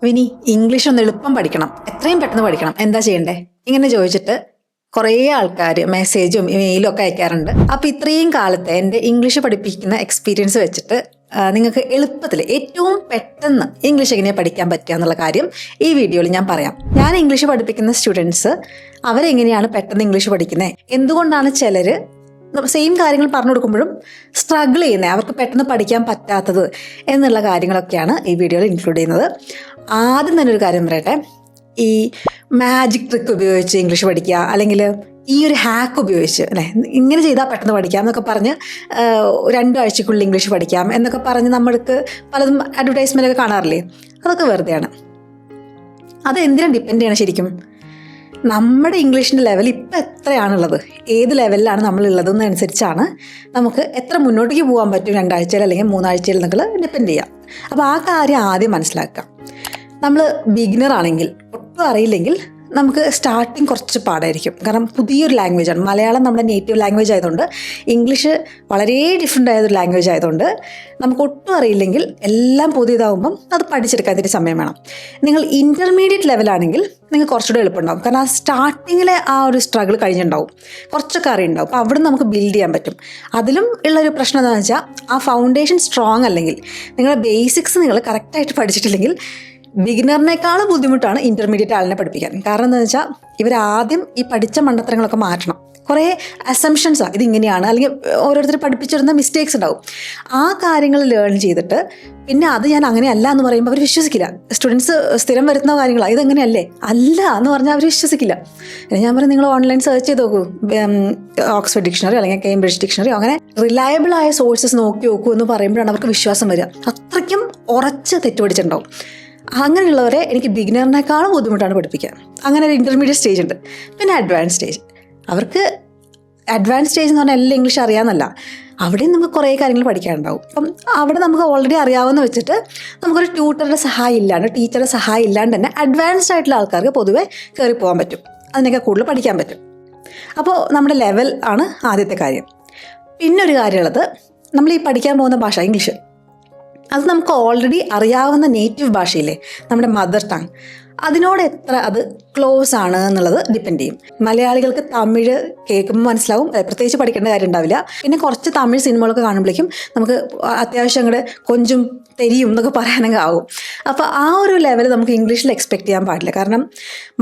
വിനി, English ഒന്ന് എളുപ്പം പഠിക്കണം, എത്രയും പെട്ടെന്ന് പഠിക്കണം, എന്താ ചെയ്യണ്ടേ? ഇങ്ങനെ ചോദിച്ചിട്ട് കുറേ ആൾക്കാർ മെസ്സേജും ഇമെയിലും ഒക്കെ അയക്കാറുണ്ട്. അപ്പോൾ ഇത്രയും കാലത്തെ എൻ്റെ ഇംഗ്ലീഷ് പഠിപ്പിക്കുന്ന എക്സ്പീരിയൻസ് വെച്ചിട്ട് നിങ്ങൾക്ക് എളുപ്പത്തിൽ ഏറ്റവും പെട്ടെന്ന് ഇംഗ്ലീഷ് എങ്ങനെ പഠിക്കാൻ പറ്റുക എന്നുള്ള കാര്യം ഈ വീഡിയോയിൽ ഞാൻ പറയാം. ഞാൻ ഇംഗ്ലീഷ് പഠിപ്പിക്കുന്ന സ്റ്റുഡൻസ് അവരെങ്ങനെയാണ് പെട്ടെന്ന് ഇംഗ്ലീഷ് പഠിക്കുന്നത്, എന്തുകൊണ്ടാണ് ചിലർ സെയിം കാര്യങ്ങൾ പറഞ്ഞു കൊടുക്കുമ്പോഴും സ്ട്രഗിൾ ചെയ്യുന്നത്, അവർക്ക് പെട്ടെന്ന് പഠിക്കാൻ പറ്റാത്തത് എന്നുള്ള കാര്യങ്ങളൊക്കെയാണ് ഈ വീഡിയോയിൽ ഇൻക്ലൂഡ് ചെയ്യുന്നത്. ആദ്യം തന്നെ ഒരു കാര്യം പറയട്ടെ, ഈ മാജിക് ട്രിക്ക് ഉപയോഗിച്ച് ഇംഗ്ലീഷ് പഠിക്കുക, അല്ലെങ്കിൽ ഈ ഒരു ഹാക്ക് ഉപയോഗിച്ച് അല്ലേ ഇങ്ങനെ ചെയ്താൽ പെട്ടെന്ന് പഠിക്കാം എന്നൊക്കെ പറഞ്ഞ് 2 ആഴ്ചക്കുള്ളിൽ ഇംഗ്ലീഷ് പഠിക്കാം എന്നൊക്കെ പറഞ്ഞ് നമ്മൾക്ക് പലതും അഡ്വർടൈസ്മെൻ്റ് ഒക്കെ കാണാറില്ലേ, അതൊക്കെ വെറുതെയാണ്. അത് എന്തിനാണ് ഡിപ്പെൻഡ് ചെയ്യണം? ശരിക്കും നമ്മുടെ ഇംഗ്ലീഷിൻ്റെ ലെവൽ ഇപ്പം എത്രയാണുള്ളത്, ഏത് ലെവലിലാണ് നമ്മളുള്ളതെന്നനുസരിച്ചാണ് നമുക്ക് എത്ര മുന്നോട്ടേക്ക് പോകാൻ പറ്റും, 2 ആഴ്ചയിൽ അല്ലെങ്കിൽ 3 ആഴ്ചയിൽ എന്നൊക്കെ ഡിപ്പെൻഡ് ചെയ്യാം. അപ്പോൾ ആ കാര്യം ആദ്യം മനസ്സിലാക്കാം. നമ്മൾ ബിഗിനർ ആണെങ്കിൽ, ഒട്ടും അറിയില്ലെങ്കിൽ നമുക്ക് സ്റ്റാർട്ടിങ് കുറച്ച് പാടായിരിക്കും. കാരണം പുതിയൊരു ലാംഗ്വേജാണ്. മലയാളം നമ്മുടെ നേറ്റീവ് ലാംഗ്വേജ് ആയതുകൊണ്ട്, ഇംഗ്ലീഷ് വളരെ ഡിഫറെൻ്റ് ആയൊരു ലാംഗ്വേജ് ആയതുകൊണ്ട് നമുക്ക് ഒട്ടും അറിയില്ലെങ്കിൽ എല്ലാം പുതിയതാവുമ്പം അത് പഠിച്ചെടുക്കാൻ ഇത്തിരി സമയം വേണം. നിങ്ങൾ ഇൻ്റർമീഡിയറ്റ് ലെവലാണെങ്കിൽ നിങ്ങൾക്ക് കുറച്ചുകൂടെ എളുപ്പമുണ്ടാവും. കാരണം ആ സ്റ്റാർട്ടിങ്ങിലെ ആ ഒരു സ്ട്രഗിൾ കഴിഞ്ഞിട്ടുണ്ടാവും, കുറച്ചൊക്കെ അറിയുണ്ടാവും. അപ്പോൾ അവിടെ നമുക്ക് ബിൽഡ് ചെയ്യാൻ പറ്റും. അതിലും ഉള്ളൊരു പ്രശ്നം എന്താണെന്ന് വെച്ചാൽ, ആ ഫൗണ്ടേഷൻ സ്ട്രോങ് അല്ലെങ്കിൽ നിങ്ങളുടെ ബേസിക്സ് നിങ്ങൾ കറക്റ്റായിട്ട് പഠിച്ചിട്ടില്ലെങ്കിൽ ബിഗിനറിനേക്കാളും ബുദ്ധിമുട്ടാണ് ഇൻ്റർമീഡിയറ്റ് ആളിനെ പഠിപ്പിക്കാൻ. കാരണം എന്താണെന്ന് വെച്ചാൽ, ഇവരാദ്യം ഈ പഠിച്ച മണ്ടത്തരങ്ങളൊക്കെ മാറ്റണം. കുറേ അസംഷൻസാണ്, ഇതിങ്ങനെയാണ്, അല്ലെങ്കിൽ ഓരോരുത്തർ പഠിപ്പിച്ചിരുന്ന മിസ്റ്റേക്സ് ഉണ്ടാവും. ആ കാര്യങ്ങൾ ലേൺ ചെയ്തിട്ട് പിന്നെ അത് ഞാൻ അങ്ങനെയല്ല എന്ന് പറയുമ്പോൾ അവർ വിശ്വസിക്കില്ല. സ്റ്റുഡൻസ് സ്ഥിരം വരുന്ന കാര്യങ്ങളാണ്, ഇതെങ്ങനെയല്ലേ അല്ല എന്ന് പറഞ്ഞാൽ അവർ വിശ്വസിക്കില്ല. പിന്നെ ഞാൻ പറയും, നിങ്ങൾ ഓൺലൈൻ സെർച്ച് ചെയ്ത് നോക്കൂ, ഓക്സ്ഫോർഡ് ഡിക്ഷണറി അല്ലെങ്കിൽ കേംബ്രിഡ്ജ് ഡിക്ഷണറി, അങ്ങനെ റിലയബിൾ ആയ സോഴ്സസ് നോക്കി നോക്കൂ എന്ന് പറയുമ്പോഴാണ് അവർക്ക് വിശ്വാസം വരിക. അത്രയ്ക്കും ഉറച്ച് തെറ്റുപഠിച്ചിട്ടുണ്ടാവും. അങ്ങനെയുള്ളവരെ എനിക്ക് ബിഗിനറിനേക്കാളും ബുദ്ധിമുട്ടാണ് പഠിപ്പിക്കാൻ. അങ്ങനെ ഒരു ഇൻ്റർമീഡിയറ്റ് സ്റ്റേജ് ഉണ്ട്. പിന്നെ അഡ്വാൻസ് സ്റ്റേജ്. അവർക്ക് അഡ്വാൻസ് സ്റ്റേജ് എന്ന് പറഞ്ഞാൽ എല്ലാം ഇംഗ്ലീഷ് അറിയാമെന്നല്ല, അവിടെയും നമുക്ക് കുറേ കാര്യങ്ങൾ പഠിക്കാനുണ്ടാവും. അപ്പം അവിടെ നമുക്ക് ഓൾറെഡി അറിയാവുന്ന വെച്ചിട്ട് നമുക്കൊരു ട്യൂട്ടറുടെ സഹായം ഇല്ലാണ്ട്, ടീച്ചറുടെ സഹായം ഇല്ലാണ്ട് തന്നെ അഡ്വാൻസ്ഡ് ആയിട്ടുള്ള ആൾക്കാർക്ക് പൊതുവേ കയറി പോകാൻ പറ്റും, അതിനൊക്കെ കൂടുതൽ പഠിക്കാൻ പറ്റും. അപ്പോൾ നമ്മുടെ ലെവൽ ആണ് ആദ്യത്തെ കാര്യം. പിന്നെ ഒരു കാര്യമുള്ളത്, നമ്മൾ ഈ പഠിക്കാൻ പോകുന്ന ഭാഷ ഇംഗ്ലീഷ്, അത് നമുക്ക് ഓൾറെഡി അറിയാവുന്ന നേറ്റീവ് ഭാഷയില്ലേ, നമ്മുടെ മദർ ടങ്, അതിനോട് എത്ര അത് ക്ലോസ് ആണ് എന്നുള്ളത് ഡിപ്പെൻഡ് ചെയ്യും. മലയാളികൾക്ക് തമിഴ് കേൾക്കുമ്പോൾ മനസ്സിലാവും, പ്രത്യേകിച്ച് പഠിക്കേണ്ട കാര്യം ഉണ്ടാവില്ല. പിന്നെ കുറച്ച് തമിഴ് സിനിമകളൊക്കെ കാണുമ്പോഴേക്കും നമുക്ക് അത്യാവശ്യം അങ്ങോട്ട് കൊഞ്ചും തെരിയും എന്നൊക്കെ പറയാനൊക്കെ ആവും. അപ്പോൾ ആ ഒരു ലെവൽ നമുക്ക് ഇംഗ്ലീഷിൽ എക്സ്പെക്ട് ചെയ്യാൻ പാടില്ല. കാരണം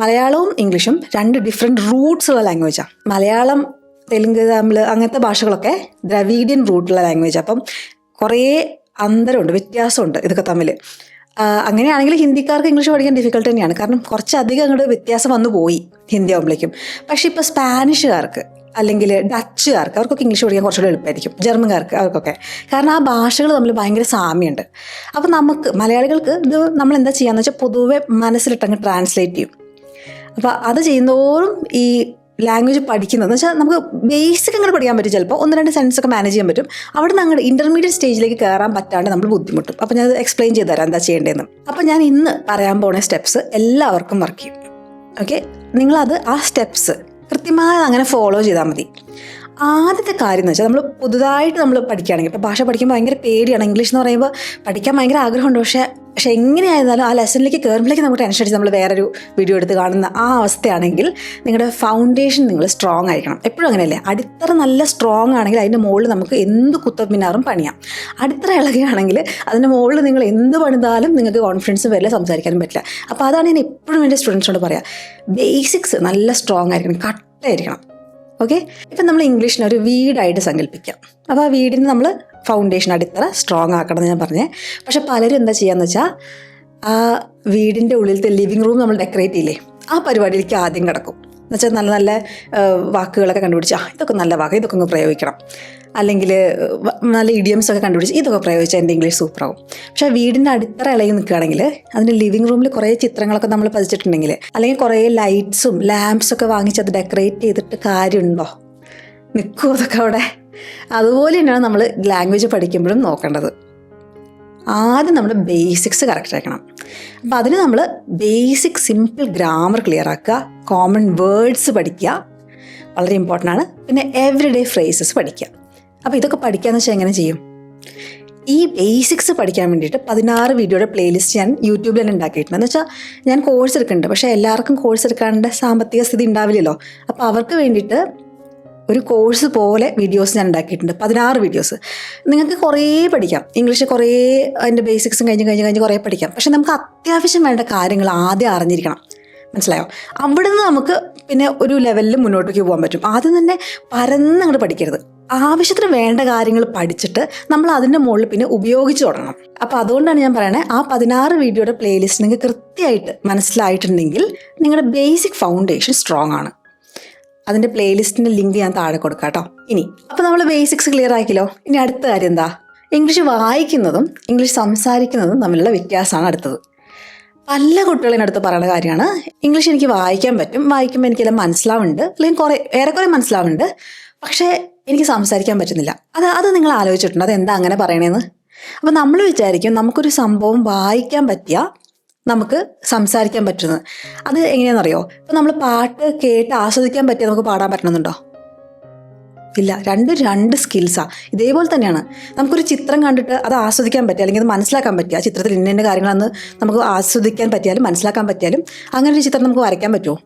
മലയാളവും ഇംഗ്ലീഷും 2 ഡിഫറെൻറ്റ് റൂട്ട്സ് ഉള്ള ലാംഗ്വേജാണ്. മലയാളം, തെലുങ്ക്, തമിഴ് അങ്ങനത്തെ ഭാഷകളൊക്കെ ദ്രവീഡിയൻ റൂട്ടുള്ള ലാംഗ്വേജ്. അപ്പം കുറേ അന്തരമുണ്ട്, വ്യത്യാസമുണ്ട് ഇതൊക്കെ തമ്മിൽ. അങ്ങനെയാണെങ്കിൽ ഹിന്ദിക്കാർക്ക് ഇംഗ്ലീഷ് പഠിക്കാൻ ഡിഫിക്കൽട്ട് തന്നെയാണ്. കാരണം കുറച്ചധികം അങ്ങോട്ട് വ്യത്യാസം വന്നു പോയി ഹിന്ദി ആകുമ്പോഴേക്കും. പക്ഷേ ഇപ്പോൾ സ്പാനിഷുകാർക്ക് അല്ലെങ്കിൽ ഡച്ചുകാർക്ക് അവർക്കൊക്കെ ഇംഗ്ലീഷ് പഠിക്കാൻ കുറച്ചുകൂടി എളുപ്പമായിരിക്കും. ജർമ്മൻകാർക്ക് അവർക്കൊക്കെ, കാരണം ആ ഭാഷകൾ തമ്മിൽ ഭയങ്കര സാമ്യമുണ്ട്. അപ്പോൾ നമുക്ക് മലയാളികൾക്ക് ഇത് നമ്മൾ എന്താ ചെയ്യാന്ന് വെച്ചാൽ, പൊതുവെ മനസ്സിലിട്ടങ്ങ് ട്രാൻസ്ലേറ്റ് ചെയ്യും. അപ്പോൾ അത് ചെയ്യുന്നതോറും ഈ ലാംഗ്വേജ് പഠിക്കുന്നത് വെച്ചാൽ നമുക്ക് ബേസിക് അങ്ങനെ പഠിക്കാൻ പറ്റും. ചിലപ്പോൾ 1-2 സെൻസ് ഒക്കെ മാനേജ് ചെയ്യാൻ പറ്റും. അവിടെ നിന്ന് അങ്ങോട്ട് ഇൻ്റർമീഡിയറ്റ് സ്റ്റേജിലേക്ക് കയറാൻ പറ്റാണ്ട് നമ്മൾ ബുദ്ധിമുട്ടും. അപ്പോൾ ഞാൻ എക്സ്പ്ലെയിൻ ചെയ്ത് തരാം എന്താ ചെയ്യേണ്ടതെന്ന്. അപ്പോൾ ഞാൻ ഇന്ന് പറയാൻ പോകുന്ന സ്റ്റെപ്സ് എല്ലാവർക്കും വർക്ക് ചെയ്യും. ഓക്കെ, നിങ്ങളത് ആ സ്റ്റെപ്സ് കൃത്യമായി അങ്ങനെ ഫോളോ ചെയ്താൽ മതി. ആദ്യത്തെ കാര്യം എന്ന് വെച്ചാൽ, നമ്മൾ പുതുതായിട്ട് നമ്മൾ പഠിക്കുകയാണെങ്കിൽ, ഇപ്പോൾ ഭാഷ പഠിക്കുമ്പോൾ ഭയങ്കര പേടിയാണ്. ഇംഗ്ലീഷ് എന്ന് പറയുമ്പോൾ പഠിക്കാൻ ഭയങ്കര ആഗ്രഹമുണ്ട്. പക്ഷേ എങ്ങനെയായിരുന്നാലും ആ ലെസണിലേക്ക് കയറുമ്പോഴേക്ക് നമുക്ക് ടെൻഷൻ അടിച്ച് നമ്മൾ വേറൊരു വീഡിയോ എടുത്ത് കാണുന്ന ആ അവസ്ഥയാണെങ്കിൽ, നിങ്ങളുടെ ഫൗണ്ടേഷൻ നിങ്ങൾ സ്ട്രോങ് ആയിരിക്കണം. എപ്പോഴും അങ്ങനെയല്ലേ, അടിത്തറ നല്ല സ്ട്രോങ് ആണെങ്കിൽ അതിൻ്റെ മുകളിൽ നമുക്ക് എന്ത് കുത്തപ്പിന്നാറും പണിയാം. അടിത്തറ ഇളകുകയാണെങ്കിൽ അതിൻ്റെ മുകളിൽ നിങ്ങൾ എന്ത് പണിതാലും നിങ്ങൾക്ക് കോൺഫിഡൻസ് വരില്ല, സംസാരിക്കാനും പറ്റില്ല. അപ്പോൾ അതാണ് ഞാൻ എപ്പോഴും എൻ്റെ സ്റ്റുഡൻസിനോട് പറയാം, ബേസിക്സ് നല്ല സ്ട്രോങ് ആയിരിക്കണം, കട്ടായിരിക്കണം. ഓക്കെ, ഇപ്പം നമ്മൾ ഇംഗ്ലീഷിനെ ഒരു വീടായിട്ട് സങ്കല്പിക്കാം. അപ്പോൾ ആ വീടിന് നമ്മൾ ഫൗണ്ടേഷൻ, അടിത്തറ സ്ട്രോങ് ആക്കണം എന്ന് ഞാൻ പറഞ്ഞേ. പക്ഷെ പലരും എന്താ ചെയ്യാന്ന് വെച്ചാൽ, ആ വീടിൻ്റെ ഉള്ളിലത്തെ ലിവിങ് റൂം നമ്മൾ ഡെക്കറേറ്റ് ചെയ്യില്ലേ, ആ പരിപാടിയിലേക്ക് ആദ്യം കിടക്കും. എന്നുവെച്ചാൽ നല്ല നല്ല വാക്കുകളൊക്കെ കണ്ടുപിടിച്ച്, ഇതൊക്കെ നല്ല വാക്ക്, ഇതൊക്കെ ഒന്ന് പ്രയോഗിക്കണം, അല്ലെങ്കിൽ നല്ല ഇഡിയംസ് ഒക്കെ കണ്ടുപിടിച്ച് ഇതൊക്കെ പ്രയോഗിച്ചാൽ എൻ്റെ ഇംഗ്ലീഷ് സൂപ്പറാവും. പക്ഷേ വീടിൻ്റെ അടിത്തറ ഇളകി നിൽക്കുകയാണെങ്കിൽ, അതിൻ്റെ ലിവിങ് റൂമിൽ കുറേ ചിത്രങ്ങളൊക്കെ നമ്മൾ പതിച്ചിട്ടുണ്ടെങ്കിൽ, അല്ലെങ്കിൽ കുറേ ലൈറ്റ്സും ലാംപ്സൊക്കെ വാങ്ങിച്ച് അത് ഡെക്കറേറ്റ് ചെയ്തിട്ട് കാര്യമുണ്ടോ? നിൽക്കുമോ അതൊക്കെ അവിടെ? അതുപോലെ തന്നെയാണ് നമ്മൾ ലാംഗ്വേജ് പഠിക്കുമ്പോഴും നോക്കേണ്ടത്. ആദ്യം നമ്മൾ ബേസിക്സ് കറക്റ്റ് ആക്കണം. അപ്പോൾ അതിന് നമ്മൾ ബേസിക് സിമ്പിൾ ഗ്രാമർ ക്ലിയർ ആക്കുക, കോമൺ വേർഡ്സ് പഠിക്കുക, വളരെ ഇമ്പോർട്ടൻ്റ് ആണ്. പിന്നെ എവറി ഡേ ഫ്രേസസ് പഠിക്കുക. അപ്പോൾ ഇതൊക്കെ പഠിക്കുകയെന്ന് വെച്ചാൽ എങ്ങനെ ചെയ്യും? ഈ ബേസിക്സ് പഠിക്കാൻ വേണ്ടിയിട്ട് 16 വീഡിയോയുടെ പ്ലേലിസ്റ്റ് ഞാൻ യൂട്യൂബിൽ തന്നെ ഉണ്ടാക്കിയിട്ടുണ്ട്. എന്ന് വെച്ചാൽ ഞാൻ കോഴ്സ് എടുക്കുന്നുണ്ട്, പക്ഷേ എല്ലാവർക്കും കോഴ്സ് എടുക്കാണ്ട് സാമ്പത്തിക സ്ഥിതി ഉണ്ടാവില്ലല്ലോ. അപ്പോൾ അവർക്ക് വേണ്ടിയിട്ട് ഒരു കോഴ്സ് പോലെ വീഡിയോസ് ഞാൻ ഉണ്ടാക്കിയിട്ടുണ്ട്, 16 വീഡിയോസ്. നിങ്ങൾക്ക് കുറേ പഠിക്കാം, ഇംഗ്ലീഷ് കുറേ അതിൻ്റെ ബേസിക്സും കഴിഞ്ഞ് കുറേ പഠിക്കാം. പക്ഷേ നമുക്ക് അത്യാവശ്യം വേണ്ട കാര്യങ്ങൾ ആദ്യം അറിഞ്ഞിരിക്കണം, മനസ്സിലായോ? അവിടെ നിന്ന് നമുക്ക് പിന്നെ ഒരു ലെവലിൽ മുന്നോട്ടേക്ക് പോകാൻ പറ്റും. ആദ്യം തന്നെ പരന്ന് അങ്ങോട്ട് പഠിക്കരുത്. ആവശ്യത്തിന് വേണ്ട കാര്യങ്ങൾ പഠിച്ചിട്ട് നമ്മൾ അതിൻ്റെ മുകളിൽ പിന്നെ ഉപയോഗിച്ച് തുടങ്ങണം. അപ്പോൾ അതുകൊണ്ടാണ് ഞാൻ പറയണത്, ആ 16 വീഡിയോയുടെ പ്ലേലിസ്റ്റ് നിങ്ങൾക്ക് കൃത്യമായിട്ട് മനസ്സിലായിട്ടുണ്ടെങ്കിൽ നിങ്ങളുടെ ബേസിക് ഫൗണ്ടേഷൻ സ്ട്രോങ് ആണ്. അതിൻ്റെ പ്ലേലിസ്റ്റിൻ്റെ ലിങ്ക് ഞാൻ താഴെ കൊടുക്കാം കേട്ടോ. ഇനി അപ്പോൾ നമ്മൾ ബേസിക്സ് ക്ലിയർ ആക്കിയല്ലോ. ഇനി അടുത്ത കാര്യം എന്താ? ഇംഗ്ലീഷ് വായിക്കുന്നതും ഇംഗ്ലീഷ് സംസാരിക്കുന്നതും തമ്മിലുള്ള വ്യത്യാസമാണ് അടുത്തത്. പല കുട്ടികളും അടുത്ത് പറയുന്ന കാര്യമാണ്, ഇംഗ്ലീഷ് എനിക്ക് വായിക്കാൻ പറ്റും, വായിക്കുമ്പോൾ എനിക്കെല്ലാം മനസ്സിലാവുന്നുണ്ട്, അല്ലെങ്കിൽ ഏറെക്കുറെ മനസ്സിലാവുന്നുണ്ട്, പക്ഷേ എനിക്ക് സംസാരിക്കാൻ പറ്റുന്നില്ല. അത് നിങ്ങൾ ആലോചിച്ചിട്ടുണ്ട് അതെന്താ അങ്ങനെ പറയണേന്ന്? അപ്പോൾ നമ്മൾ വിചാരിക്കും നമുക്കൊരു സംഭവം വായിക്കാൻ പറ്റിയാൽ നമുക്ക് സംസാരിക്കാൻ പറ്റുന്നത്. അത് എങ്ങനെയാണെന്നറിയോ? ഇപ്പോൾ നമ്മൾ പാട്ട് കേട്ട് ആസ്വദിക്കാൻ പറ്റിയാൽ നമുക്ക് പാടാൻ പറ്റണമെന്നുണ്ടോ? ഇല്ല. രണ്ട് സ്കിൽസാണ്. ഇതേപോലെ തന്നെയാണ്, നമുക്കൊരു ചിത്രം കണ്ടിട്ട് അത് ആസ്വദിക്കാൻ പറ്റുക അല്ലെങ്കിൽ അത് മനസ്സിലാക്കാൻ പറ്റുക, ചിത്രത്തിൽ ഇന്ന കാര്യങ്ങളെന്ന് നമുക്ക് ആസ്വദിക്കാൻ പറ്റിയാലും മനസ്സിലാക്കാൻ പറ്റിയാലും അങ്ങനെ ഒരു ചിത്രം നമുക്ക് വരയ്ക്കാൻ പറ്റുമോ?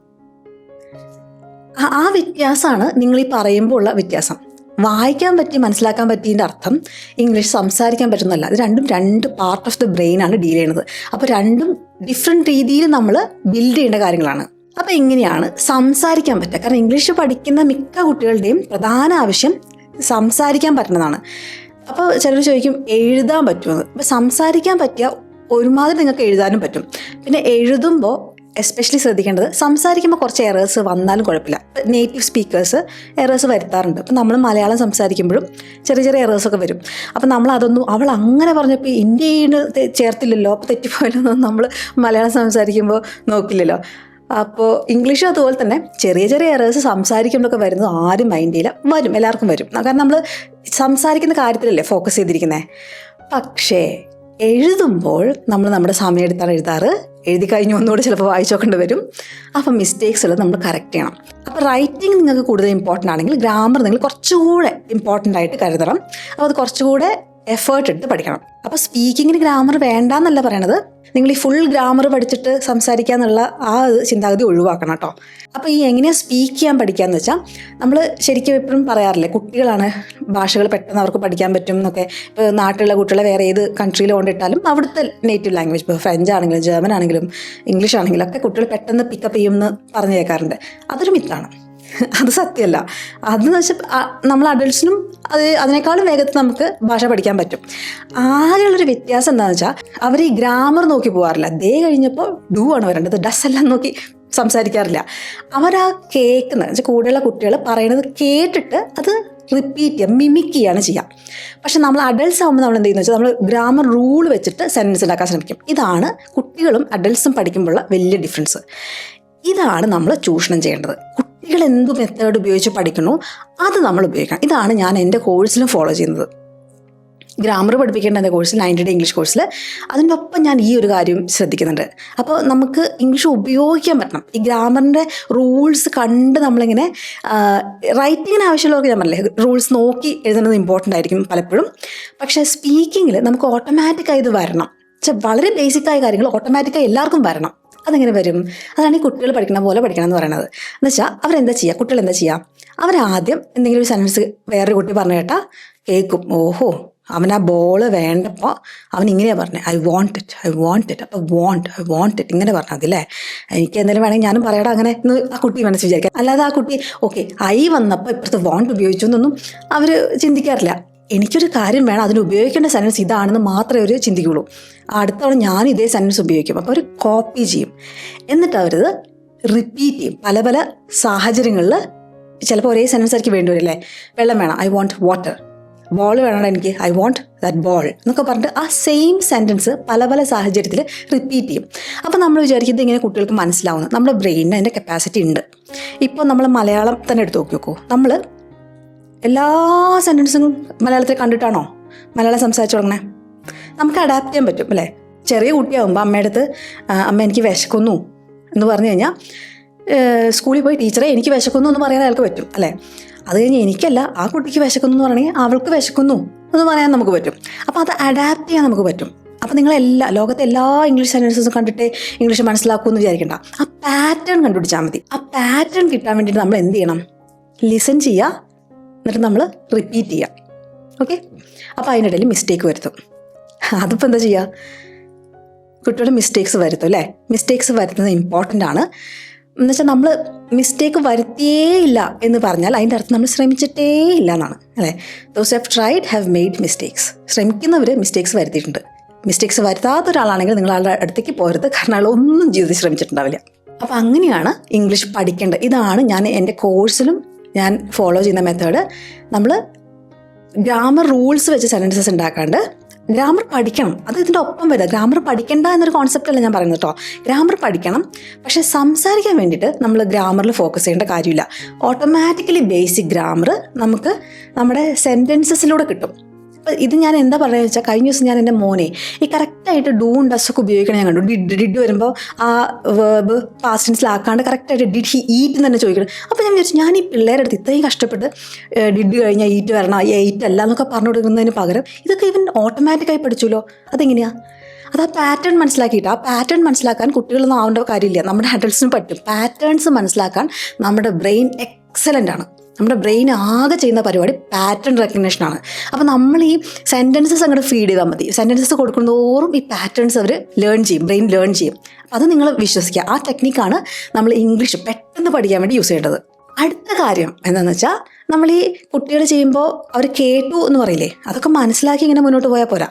ആ വ്യത്യാസമാണ് നിങ്ങൾ ഈ പറയുമ്പോൾ ഉള്ള വ്യത്യാസം. വായിക്കാൻ പറ്റി മനസ്സിലാക്കാൻ പറ്റിയതിൻ്റെ അർത്ഥം ഇംഗ്ലീഷ് സംസാരിക്കാൻ പറ്റുന്നല്ല. ഇത് രണ്ടും രണ്ട് പാർട്ട് ഓഫ് ദ ബ്രെയിനാണ് ഡീൽ ചെയ്യുന്നത്. അപ്പോൾ രണ്ടും ഡിഫറെൻറ്റ് രീതിയിൽ നമ്മൾ ബിൽഡ് ചെയ്യേണ്ട കാര്യങ്ങളാണ്. അപ്പോൾ എങ്ങനെയാണ് സംസാരിക്കാൻ പറ്റുക? കാരണം ഇംഗ്ലീഷ് പഠിക്കുന്ന മിക്ക കുട്ടികളുടെയും പ്രധാന ആവശ്യം സംസാരിക്കാൻ പറ്റുന്നതാണ്. അപ്പോൾ ചിലർ ചോദിക്കും എഴുതാൻ പറ്റുമെന്ന്. അപ്പോൾ സംസാരിക്കാൻ പറ്റിയ ഒരുമാതിരി നിങ്ങൾക്ക് എഴുതാനും പറ്റും. പിന്നെ എഴുതുമ്പോൾ എസ്പെഷ്യലി ശ്രദ്ധിക്കേണ്ടത്, സംസാരിക്കുമ്പോൾ കുറച്ച് എറേഴ്സ് വന്നാലും കുഴപ്പമില്ല. നേറ്റീവ് സ്പീക്കേഴ്സ് എറേഴ്സ് വരുത്താറുണ്ട്. അപ്പോൾ നമ്മൾ മലയാളം സംസാരിക്കുമ്പോഴും ചെറിയ എറേഴ്സൊക്കെ വരും. അപ്പോൾ നമ്മൾ അതൊന്നും അവൾ അങ്ങനെ പറഞ്ഞപ്പോൾ ഇന്ത്യയിൽ ചേർത്തില്ലല്ലോ, അപ്പോൾ തെറ്റിപ്പോയല്ലോ നമ്മൾ മലയാളം സംസാരിക്കുമ്പോൾ നോക്കില്ലല്ലോ. അപ്പോൾ ഇംഗ്ലീഷും അതുപോലെ തന്നെ ചെറിയ എറേഴ്സ് സംസാരിക്കുമ്പോഴൊക്കെ വരുന്നത് ആരും മൈൻഡ് ചെയ്യില്ല, വരും, എല്ലാവർക്കും വരും. കാരണം നമ്മൾ സംസാരിക്കുന്ന കാര്യത്തിലല്ലേ ഫോക്കസ് ചെയ്തിരിക്കുന്നത്. പക്ഷേ എഴുതുമ്പോൾ നമ്മൾ നമ്മുടെ സമയം എടുത്താണ് എഴുതാറ്. എഴുതി കഴിഞ്ഞ് ഒന്നുകൂടെ ചിലപ്പോൾ വായിച്ചു നോക്കേണ്ടി വരും. അപ്പം മിസ്റ്റേക്സുകൾ നമ്മൾ കറക്റ്റ് ചെയ്യണം. അപ്പോൾ റൈറ്റിംഗ് നിങ്ങൾക്ക് കൂടുതൽ ഇമ്പോർട്ടൻ്റ് ആണെങ്കിൽ ഗ്രാമർ നിങ്ങൾ കുറച്ചുകൂടെ ഇമ്പോർട്ടൻ്റ് ആയിട്ട് കരുതണം. അപ്പോൾ അത് കുറച്ചുകൂടെ എഫേർട്ട് എടുത്ത് പഠിക്കണം. അപ്പോൾ സ്പീക്കിങ്ങിന് ഗ്രാമർ വേണ്ടാന്നല്ല പറയണത്, നിങ്ങൾ ഈ ഫുൾ ഗ്രാമർ പഠിച്ചിട്ട് സംസാരിക്കുക എന്നുള്ള ആ ചിന്താഗതി ഒഴിവാക്കണം കേട്ടോ. അപ്പോൾ ഈ എങ്ങനെയാണ് സ്പീക്ക് ചെയ്യാൻ പഠിക്കാമെന്ന് വെച്ചാൽ, നമ്മൾ ശരിക്കും എപ്പോഴും പറയാറില്ലേ കുട്ടികളാണ് ഭാഷകൾ പെട്ടെന്ന് അവർക്ക് പഠിക്കാൻ പറ്റും എന്നൊക്കെ. ഇപ്പോൾ നാട്ടിലുള്ള കുട്ടികളെ വേറെ ഏത് കൺട്രിയിൽ കൊണ്ടിട്ടാലും അവിടുത്തെ നേറ്റീവ് ലാംഗ്വേജ്, ഇപ്പോൾ ഫ്രഞ്ച് ആണെങ്കിലും ജർമ്മൻ ആണെങ്കിലും ഇംഗ്ലീഷ് ആണെങ്കിലും ഒക്കെ കുട്ടികൾ പെട്ടെന്ന് പിക്കപ്പ് ചെയ്യുമെന്ന് പറഞ്ഞു കേൾക്കാറുണ്ട്. അതൊരു മിത്താണ്, അത് സത്യമല്ല. അതെന്ന് വെച്ചാൽ നമ്മൾ അഡൾട്ട്സിനും അതിനേക്കാളും വേഗത്തിൽ നമുക്ക് ഭാഷ പഠിക്കാൻ പറ്റും. ആകെയുള്ളൊരു വ്യത്യാസം എന്താണെന്ന് വെച്ചാൽ അവർ ഈ ഗ്രാമർ നോക്കി പോകാറില്ല. ദേ കഴിഞ്ഞപ്പോൾ ഡൂ ആണ് വരേണ്ടത്, ഡസ് എല്ലാം നോക്കി സംസാരിക്കാറില്ല. അവരാ കേൾക്കുന്നത് വെച്ചാൽ കൂടെയുള്ള കുട്ടികൾ പറയുന്നത് കേട്ടിട്ട് അത് റിപ്പീറ്റ് ചെയ്യുക, മിമിക് ചെയ്യാണ് ചെയ്യുക. പക്ഷെ നമ്മൾ അഡൾട്ട്സ് ആകുമ്പോൾ നമ്മൾ എന്ത് ചെയ്യുന്നത് വെച്ചാൽ നമ്മൾ ഗ്രാമർ റൂൾ വെച്ചിട്ട് സെൻറ്റൻസ് ഉണ്ടാക്കാൻ ശ്രമിക്കും. ഇതാണ് കുട്ടികളും അഡൾട്ട്സും പഠിക്കുമ്പോഴുള്ള വലിയ ഡിഫറൻസ്. ഇതാണ് നമ്മൾ ചൂഷണം ചെയ്യേണ്ടത്. കുട്ടികൾ എന്ത് മെത്തേഡ് ഉപയോഗിച്ച് പഠിക്കണോ അത് നമ്മൾ ഉപയോഗിക്കണം. ഇതാണ് ഞാൻ എൻ്റെ കോഴ്സിലും ഫോളോ ചെയ്യുന്നത്. ഗ്രാമർ പഠിപ്പിക്കേണ്ട എൻ്റെ കോഴ്സിൽ 90 ഡേ ഇംഗ്ലീഷ് കോഴ്സിൽ അതിൻ്റെ ഒപ്പം ഞാൻ ഈ ഒരു കാര്യം ശ്രദ്ധിക്കുന്നുണ്ട്. അപ്പോൾ നമുക്ക് ഇംഗ്ലീഷ് ഉപയോഗിക്കാൻ പറ്റണം. ഈ ഗ്രാമറിൻ്റെ റൂൾസ് കണ്ട് നമ്മളിങ്ങനെ റൈറ്റിങ്ങിന് ആവശ്യമുള്ളവർക്ക് ഞാൻ പറഞ്ഞില്ലേ റൂൾസ് നോക്കി എഴുതുന്നത് ഇമ്പോർട്ടൻ്റ് ആയിരിക്കും പലപ്പോഴും. പക്ഷേ സ്പീക്കിങ്ങിൽ നമുക്ക് ഓട്ടോമാറ്റിക്കായി ഇത് വരണം. പക്ഷേ വളരെ ബേസിക്കായ കാര്യങ്ങൾ ഓട്ടോമാറ്റിക്കായി എല്ലാവർക്കും വരണം. അതെങ്ങനെ വരും? അതാണ് ഈ കുട്ടികൾ പഠിക്കണ പോലെ പഠിക്കണം എന്ന് പറയുന്നത്. എന്ന് വെച്ചാൽ അവരെന്താ ചെയ്യുക, കുട്ടികൾ എന്താ ചെയ്യുക, അവരാദ്യം എന്തെങ്കിലും ഒരു സെൻറ്റൻസ് വേറൊരു കുട്ടി പറഞ്ഞു കേട്ടാൽ കേൾക്കും, ഓഹോ അവൻ ആ ബോൾ വേണ്ടപ്പോൾ അവൻ ഇങ്ങനെയാണ് പറഞ്ഞത്, ഐ വോണ്ട് ഇറ്റ്. അപ്പോൾ ഐ വോണ്ട് ഇറ്റ് ഇങ്ങനെ പറഞ്ഞാൽ അതില്ലേ, എനിക്ക് എന്തെങ്കിലും വേണമെങ്കിൽ ഞാനും പറയടാ അങ്ങനെ എന്ന് ആ കുട്ടി മനസ്സിൽ വിചാരിക്കാം. അല്ലാതെ ആ കുട്ടി ഓക്കെ ഐ വന്നപ്പോൾ ഇപ്പുറത്ത് വോണ്ട് ഉപയോഗിച്ചു എന്നൊന്നും അവർ ചിന്തിക്കാറില്ല. എനിക്കൊരു കാര്യം വേണം, അതിന് ഉപയോഗിക്കേണ്ട സെൻറ്റൻസ് ഇതാണെന്ന് മാത്രമേ അവർ ചിന്തിക്കുകയുള്ളൂ. അടുത്തവണ ഞാൻ ഇതേ സെൻറ്റൻസ് ഉപയോഗിക്കും. അപ്പോൾ അവർ കോപ്പി ചെയ്യും, എന്നിട്ട് അവരത് റിപ്പീറ്റ് ചെയ്യും പല സാഹചര്യങ്ങളിൽ. ചിലപ്പോൾ ഒരേ സെൻറ്റൻസ് ആയിരിക്കും വേണ്ടി വരും അല്ലേ. വെള്ളം വേണം, ഐ വോണ്ട് വാട്ടർ. ബോൾ വേണം എനിക്ക്, ഐ വോണ്ട് ദാറ്റ് ബോൾ എന്നൊക്കെ പറഞ്ഞിട്ട് ആ സെയിം സെൻറ്റൻസ് പല സാഹചര്യത്തിൽ റിപ്പീറ്റ് ചെയ്യും. അപ്പോൾ നമ്മൾ വിചാരിക്കുന്നത് ഇങ്ങനെ കുട്ടികൾക്ക് മനസ്സിലാവുന്നു. നമ്മുടെ ബ്രെയിനിന് അതിൻ്റെ കപ്പാസിറ്റി ഉണ്ട്. ഇപ്പോൾ നമ്മൾ മലയാളം തന്നെ എടുത്ത് നോക്കൂ. നമ്മൾ എല്ലാ സെൻറ്റൻസും മലയാളത്തിൽ കണ്ടിട്ടാണോ മലയാളം സംസാരിച്ചു തുടങ്ങണേ? നമുക്ക് അഡാപ്റ്റ് ചെയ്യാൻ പറ്റും അല്ലേ. ചെറിയ കുട്ടിയാകുമ്പോൾ അമ്മയുടെ അടുത്ത് അമ്മ എനിക്ക് വിശക്കുന്നു എന്ന് പറഞ്ഞു കഴിഞ്ഞാൽ സ്കൂളിൽ പോയി ടീച്ചറെ എനിക്ക് വിശക്കുന്നു എന്ന് പറയാൻ അയാൾക്ക് പറ്റും അല്ലേ. അത് കഴിഞ്ഞ് എനിക്കല്ല ആ കുട്ടിക്ക് വിശക്കുന്നു എന്ന് പറയണമെങ്കിൽ അവൾക്ക് വിശക്കുന്നു എന്ന് പറയാൻ നമുക്ക് പറ്റും. അപ്പോൾ അത് അഡാപ്റ്റ് ചെയ്യാൻ നമുക്ക് പറ്റും. അപ്പോൾ ലോകത്തെ എല്ലാ ഇംഗ്ലീഷ് സെൻറ്റൻസസും കണ്ടിട്ട് ഇംഗ്ലീഷ് മനസ്സിലാക്കുമെന്ന് വിചാരിക്കേണ്ട. ആ പാറ്റേൺ കണ്ടുപിടിച്ചാൽ മതി. ആ പാറ്റേൺ കിട്ടാൻ വേണ്ടിയിട്ട് നമ്മൾ എന്ത് ചെയ്യണം? ലിസൺ ചെയ്യുക, എന്നിട്ട് നമ്മൾ റിപ്പീറ്റ് ചെയ്യുക. ഓക്കെ. അപ്പോൾ അതിനിടയിൽ മിസ്റ്റേക്ക് വരുത്തും. അതിപ്പോൾ എന്താ ചെയ്യുക? കുട്ടികൾ മിസ്റ്റേക്സ് വരുത്തും അല്ലേ? മിസ്റ്റേക്സ് വരുത്തുന്നത് ഇമ്പോർട്ടൻ്റ് ആണ്. എന്നുവെച്ചാൽ നമ്മൾ മിസ്റ്റേക്ക് വരുത്തിയേ ഇല്ല എന്ന് പറഞ്ഞാൽ അതിൻ്റെ അർത്ഥം നമ്മൾ ശ്രമിച്ചിട്ടേ ഇല്ല എന്നാണ് അല്ലേ? Those have tried have made mistakes. ശ്രമിക്കുന്നവർ മിസ്റ്റേക്സ് വരുത്തിയിട്ടുണ്ട്. മിസ്റ്റേക്സ് വരുത്താത്ത ഒരാളാണെങ്കിൽ നിങ്ങൾ ആളുടെ അടുത്തേക്ക് പോരുത്, കാരണം ആൾ ഒന്നും ജീവിതത്തിൽ ശ്രമിച്ചിട്ടുണ്ടാവില്ല. അപ്പോൾ അങ്ങനെയാണ് ഇംഗ്ലീഷ് പഠിക്കേണ്ടത്. ഇതാണ് ഞാൻ എൻ്റെ കോഴ്സിലും ഞാൻ ഫോളോ ചെയ്യുന്ന മെത്തേഡ്. നമ്മൾ ഗ്രാമർ റൂൾസ് വെച്ച് സെൻറ്റൻസസ് ഉണ്ടാക്കാണ്ട് ഗ്രാമർ പഠിക്കണം. അത് ഇതിൻ്റെ ഒപ്പം വരിക. ഗ്രാമർ പഠിക്കേണ്ട എന്നൊരു കോൺസെപ്റ്റ് അല്ല ഞാൻ പറയുന്നത് കേട്ടോ. ഗ്രാമർ പഠിക്കണം, പക്ഷേ സംസാരിക്കാൻ വേണ്ടിയിട്ട് നമ്മൾ ഗ്രാമറിൽ ഫോക്കസ് ചെയ്യേണ്ട കാര്യമില്ല. ഓട്ടോമാറ്റിക്കലി ബേസിക് ഗ്രാമർ നമുക്ക് നമ്മുടെ സെൻറ്റൻസസിലൂടെ കിട്ടും. അപ്പോൾ ഇത് ഞാൻ എന്താ പറയുക വെച്ചാൽ, കഴിഞ്ഞ ദിവസം ഞാൻ എൻ്റെ മോനെ ഈ കറക്റ്റായിട്ട് ഡൂ ഡസ് ഒക്കെ ഉപയോഗിക്കണം ഞാൻ കണ്ടു. ഡിഡ് വരുമ്പോൾ ആ വേർബ് പാസ്റ്റ് ടെൻസിലാക്കാണ്ട് കറക്റ്റായിട്ട് ഡിഡ് ഹി ഈറ്റ് എന്ന് തന്നെ ചോദിക്കണം. അപ്പോൾ ഞാൻ വിചാരിച്ചു, ഞാൻ ഈ പിള്ളേരുടെ അടുത്ത് ഇത്രയും കഷ്ടപ്പെട്ട് ഡിഡ് കഴിഞ്ഞാൽ ഈറ്റ് വരണം, എയ്റ്റ് അല്ല എന്നൊക്കെ പറഞ്ഞു കൊടുക്കുന്നതിന് പകരം ഇതൊക്കെ ഇവൻ ഓട്ടോമാറ്റിക്കായി പഠിച്ചുല്ലോ. അതെങ്ങനെയാണ്? അത് ആ പാറ്റേൺ മനസ്സിലാക്കിയിട്ട്, ആ പാറ്റേൺ മനസ്സിലാക്കാൻ കുട്ടികളൊന്നും ആവേണ്ട കാര്യമില്ല, നമ്മുടെ അഡൾട്ട്സിന് പറ്റും. പാറ്റേൺസ് മനസ്സിലാക്കാൻ നമ്മുടെ ബ്രെയിൻ എക്സലൻ്റ് ആണ്. നമ്മുടെ ബ്രെയിൻ ആകെ ചെയ്യുന്ന പരിപാടി പാറ്റേൺ റെക്കഗ്നേഷനാണ്. അപ്പോൾ നമ്മൾ ഈ സെൻറ്റൻസസ് അങ്ങോട്ട് ഫീഡ് ചെയ്താൽ മതി. സെൻറ്റൻസസ് കൊടുക്കുന്നതോറും ഈ പാറ്റേൺസ് അവർ ലേൺ ചെയ്യും, ബ്രെയിൻ ലേൺ ചെയ്യും. അപ്പോൾ അത് നിങ്ങൾ വിശ്വസിക്കുക. ആ ടെക്നിക്കാണ് നമ്മൾ ഇംഗ്ലീഷ് പെട്ടെന്ന് പഠിക്കാൻ വേണ്ടി യൂസ് ചെയ്യേണ്ടത്. അടുത്ത കാര്യം എന്താണെന്ന് വെച്ചാൽ, നമ്മൾ ഈ കുട്ടികൾ ചെയ്യുമ്പോൾ അവർ കേട്ടു എന്ന് പറയില്ലേ, അതൊക്കെ മനസ്സിലാക്കി ഇങ്ങനെ മുന്നോട്ട് പോയാൽ പോരാ.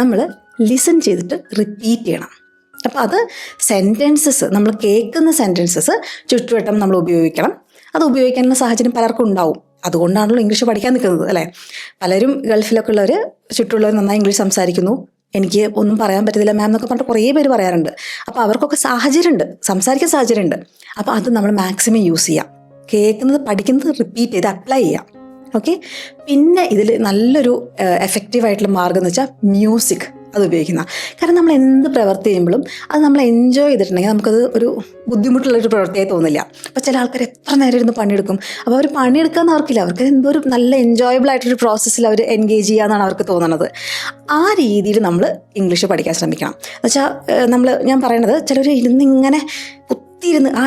നമ്മൾ ലിസൺ ചെയ്തിട്ട് റിപ്പീറ്റ് ചെയ്യണം. അപ്പോൾ അത് സെൻറ്റൻസസ്, നമ്മൾ കേൾക്കുന്ന സെൻറ്റൻസസ് ചുറ്റുവട്ടം നമ്മൾ ഉപയോഗിക്കണം. അത് ഉപയോഗിക്കാനുള്ള സാഹചര്യം പലർക്കും ഉണ്ടാവും. അതുകൊണ്ടാണല്ലോ ഇംഗ്ലീഷ് പഠിക്കാൻ നിൽക്കുന്നത് അല്ലേ? പലരും ഗൾഫിലൊക്കെ ഉള്ളവർ, ചുറ്റുമുള്ളവർ നന്നായി ഇംഗ്ലീഷ് സംസാരിക്കുന്നു, എനിക്ക് ഒന്നും പറയാൻ പറ്റത്തില്ല മാം എന്നൊക്കെ പറഞ്ഞിട്ട് കുറേ പേര് പറയാറുണ്ട്. അപ്പോൾ അവർക്കൊക്കെ സാഹചര്യമുണ്ട്, സംസാരിക്കാൻ സാഹചര്യമുണ്ട്. അപ്പോൾ അത് നമ്മൾ മാക്സിമം യൂസ് ചെയ്യാം. കേൾക്കുന്നത് പഠിക്കുന്നത് റിപ്പീറ്റ് ചെയ്ത് അപ്ലൈ ചെയ്യാം. ഓക്കെ. പിന്നെ ഇതിൽ നല്ലൊരു എഫക്റ്റീവായിട്ടുള്ള മാർഗ്ഗം എന്ന് വെച്ചാൽ മ്യൂസിക്. അത് ഉപയോഗിക്കുന്ന. കാരണം നമ്മൾ എന്ത് പ്രവൃത്തി ചെയ്യുമ്പോഴും അത് നമ്മൾ എൻജോയ് ചെയ്തിട്ടുണ്ടെങ്കിൽ നമുക്കത് ഒരു ബുദ്ധിമുട്ടുള്ളൊരു പ്രവൃത്തിയായി തോന്നില്ല. അപ്പോൾ ചില ആൾക്കാർ എത്ര നേരം ഇരുന്ന് പണിയെടുക്കും. അപ്പോൾ അവർ പണിയെടുക്കാമെന്ന് അവർക്കില്ല, അവർക്ക് എന്തോ ഒരു നല്ല എൻജോയബിൾ ആയിട്ടൊരു പ്രോസസ്സിൽ അവർ എൻഗേജ് ചെയ്യാമെന്നാണ് അവർക്ക് തോന്നുന്നത്. ആ രീതിയിൽ നമ്മൾ ഇംഗ്ലീഷ് പഠിക്കാൻ ശ്രമിക്കണം. എന്നുവെച്ചാൽ ഞാൻ പറയണത്, ചിലർ ഇരുന്നിങ്ങനെ കുത്തിയിരുന്ന് ആ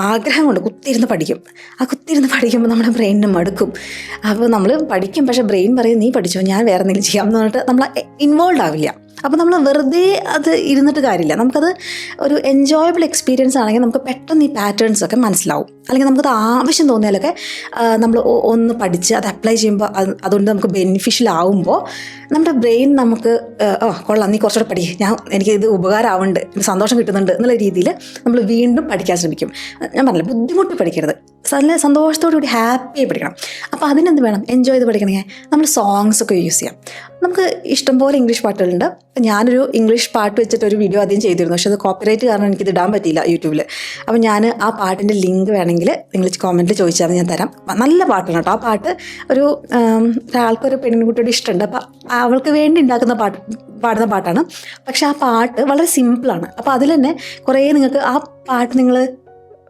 ആഗ്രഹം കൊണ്ട് കുത്തിയിരുന്ന് പഠിക്കും. ആ കുത്തിയിരുന്ന് പഠിക്കുമ്പോൾ നമ്മുടെ ബ്രെയിനിന് മടുക്കും. അപ്പോൾ നമ്മൾ പഠിക്കും, പക്ഷേ ബ്രെയിൻ പറയും നീ പഠിച്ചോ, ഞാൻ വേറെ എന്തെങ്കിലും ചെയ്യാം എന്ന് പറഞ്ഞിട്ട് നമ്മൾ ഇൻവോൾവ് ആവില്ല. അപ്പോൾ നമ്മൾ വെറുതെ അത് ഇരുന്നിട്ട് കാര്യമില്ല. നമുക്കത് ഒരു എൻജോയബിൾ എക്സ്പീരിയൻസ് ആണെങ്കിൽ നമുക്ക് പെട്ടെന്ന് ഈ പാറ്റേൺസൊക്കെ മനസ്സിലാവും. അല്ലെങ്കിൽ നമുക്കത് ആവശ്യം തോന്നിയാലൊക്കെ നമ്മൾ ഒന്ന് പഠിച്ച് അത് അപ്ലൈ ചെയ്യുമ്പോൾ അതുകൊണ്ട് നമുക്ക് ബെനിഫിഷ്യൽ ആവുമ്പോൾ നമ്മുടെ ബ്രെയിൻ നമുക്ക് കൊള്ളാം, നീ കുറച്ചുകൂടെ പഠിക്കും, എനിക്ക് ഇത് ഉപകാരമാവുന്നുണ്ട്, എനിക്ക് സന്തോഷം കിട്ടുന്നുണ്ട് എന്നുള്ള രീതിയിൽ നമ്മൾ വീണ്ടും പഠിക്കാൻ ശ്രമിക്കും. ഞാൻ പറഞ്ഞില്ല, ബുദ്ധിമുട്ട് പഠിക്കരുത്, നല്ല സന്തോഷത്തോടു കൂടി ഹാപ്പിയായി പഠിക്കണം. അപ്പോൾ അതിനെന്ത് വേണം? എൻജോയ് ചെയ്ത് പഠിക്കണമെങ്കിൽ നമ്മൾ സോങ്സൊക്കെ യൂസ് ചെയ്യാം. നമുക്ക് ഇഷ്ടംപോലെ ഇംഗ്ലീഷ് പാട്ടുകളുണ്ട്. ഞാനൊരു ഇംഗ്ലീഷ് പാട്ട് വെച്ചിട്ടൊരു വീഡിയോ ആദ്യം ചെയ്തിരുന്നു, പക്ഷേ അത് കോപ്പിറൈറ്റ് കാരണം എനിക്കിത് ഇടാൻ പറ്റിയില്ല യൂട്യൂബിൽ. അപ്പോൾ ഞാൻ ആ പാട്ടിൻ്റെ ലിങ്ക് വേണമെങ്കിൽ നിങ്ങൾ കമൻറ്റിൽ ചോദിച്ചാൽ ഞാൻ തരാം. നല്ല പാട്ടാണ് കേട്ടോ. ആ പാട്ട് ഒരാൾക്കൊരു പെൺകുട്ടിയുടെ ഇഷ്ടമുണ്ട്, അപ്പോൾ അവൾക്ക് വേണ്ടി പാടുന്ന പാട്ടാണ്. പക്ഷെ ആ പാട്ട് വളരെ സിമ്പിളാണ്. അപ്പോൾ അതിൽ തന്നെ കുറേ നിങ്ങൾക്ക് ആ പാട്ട് നിങ്ങൾ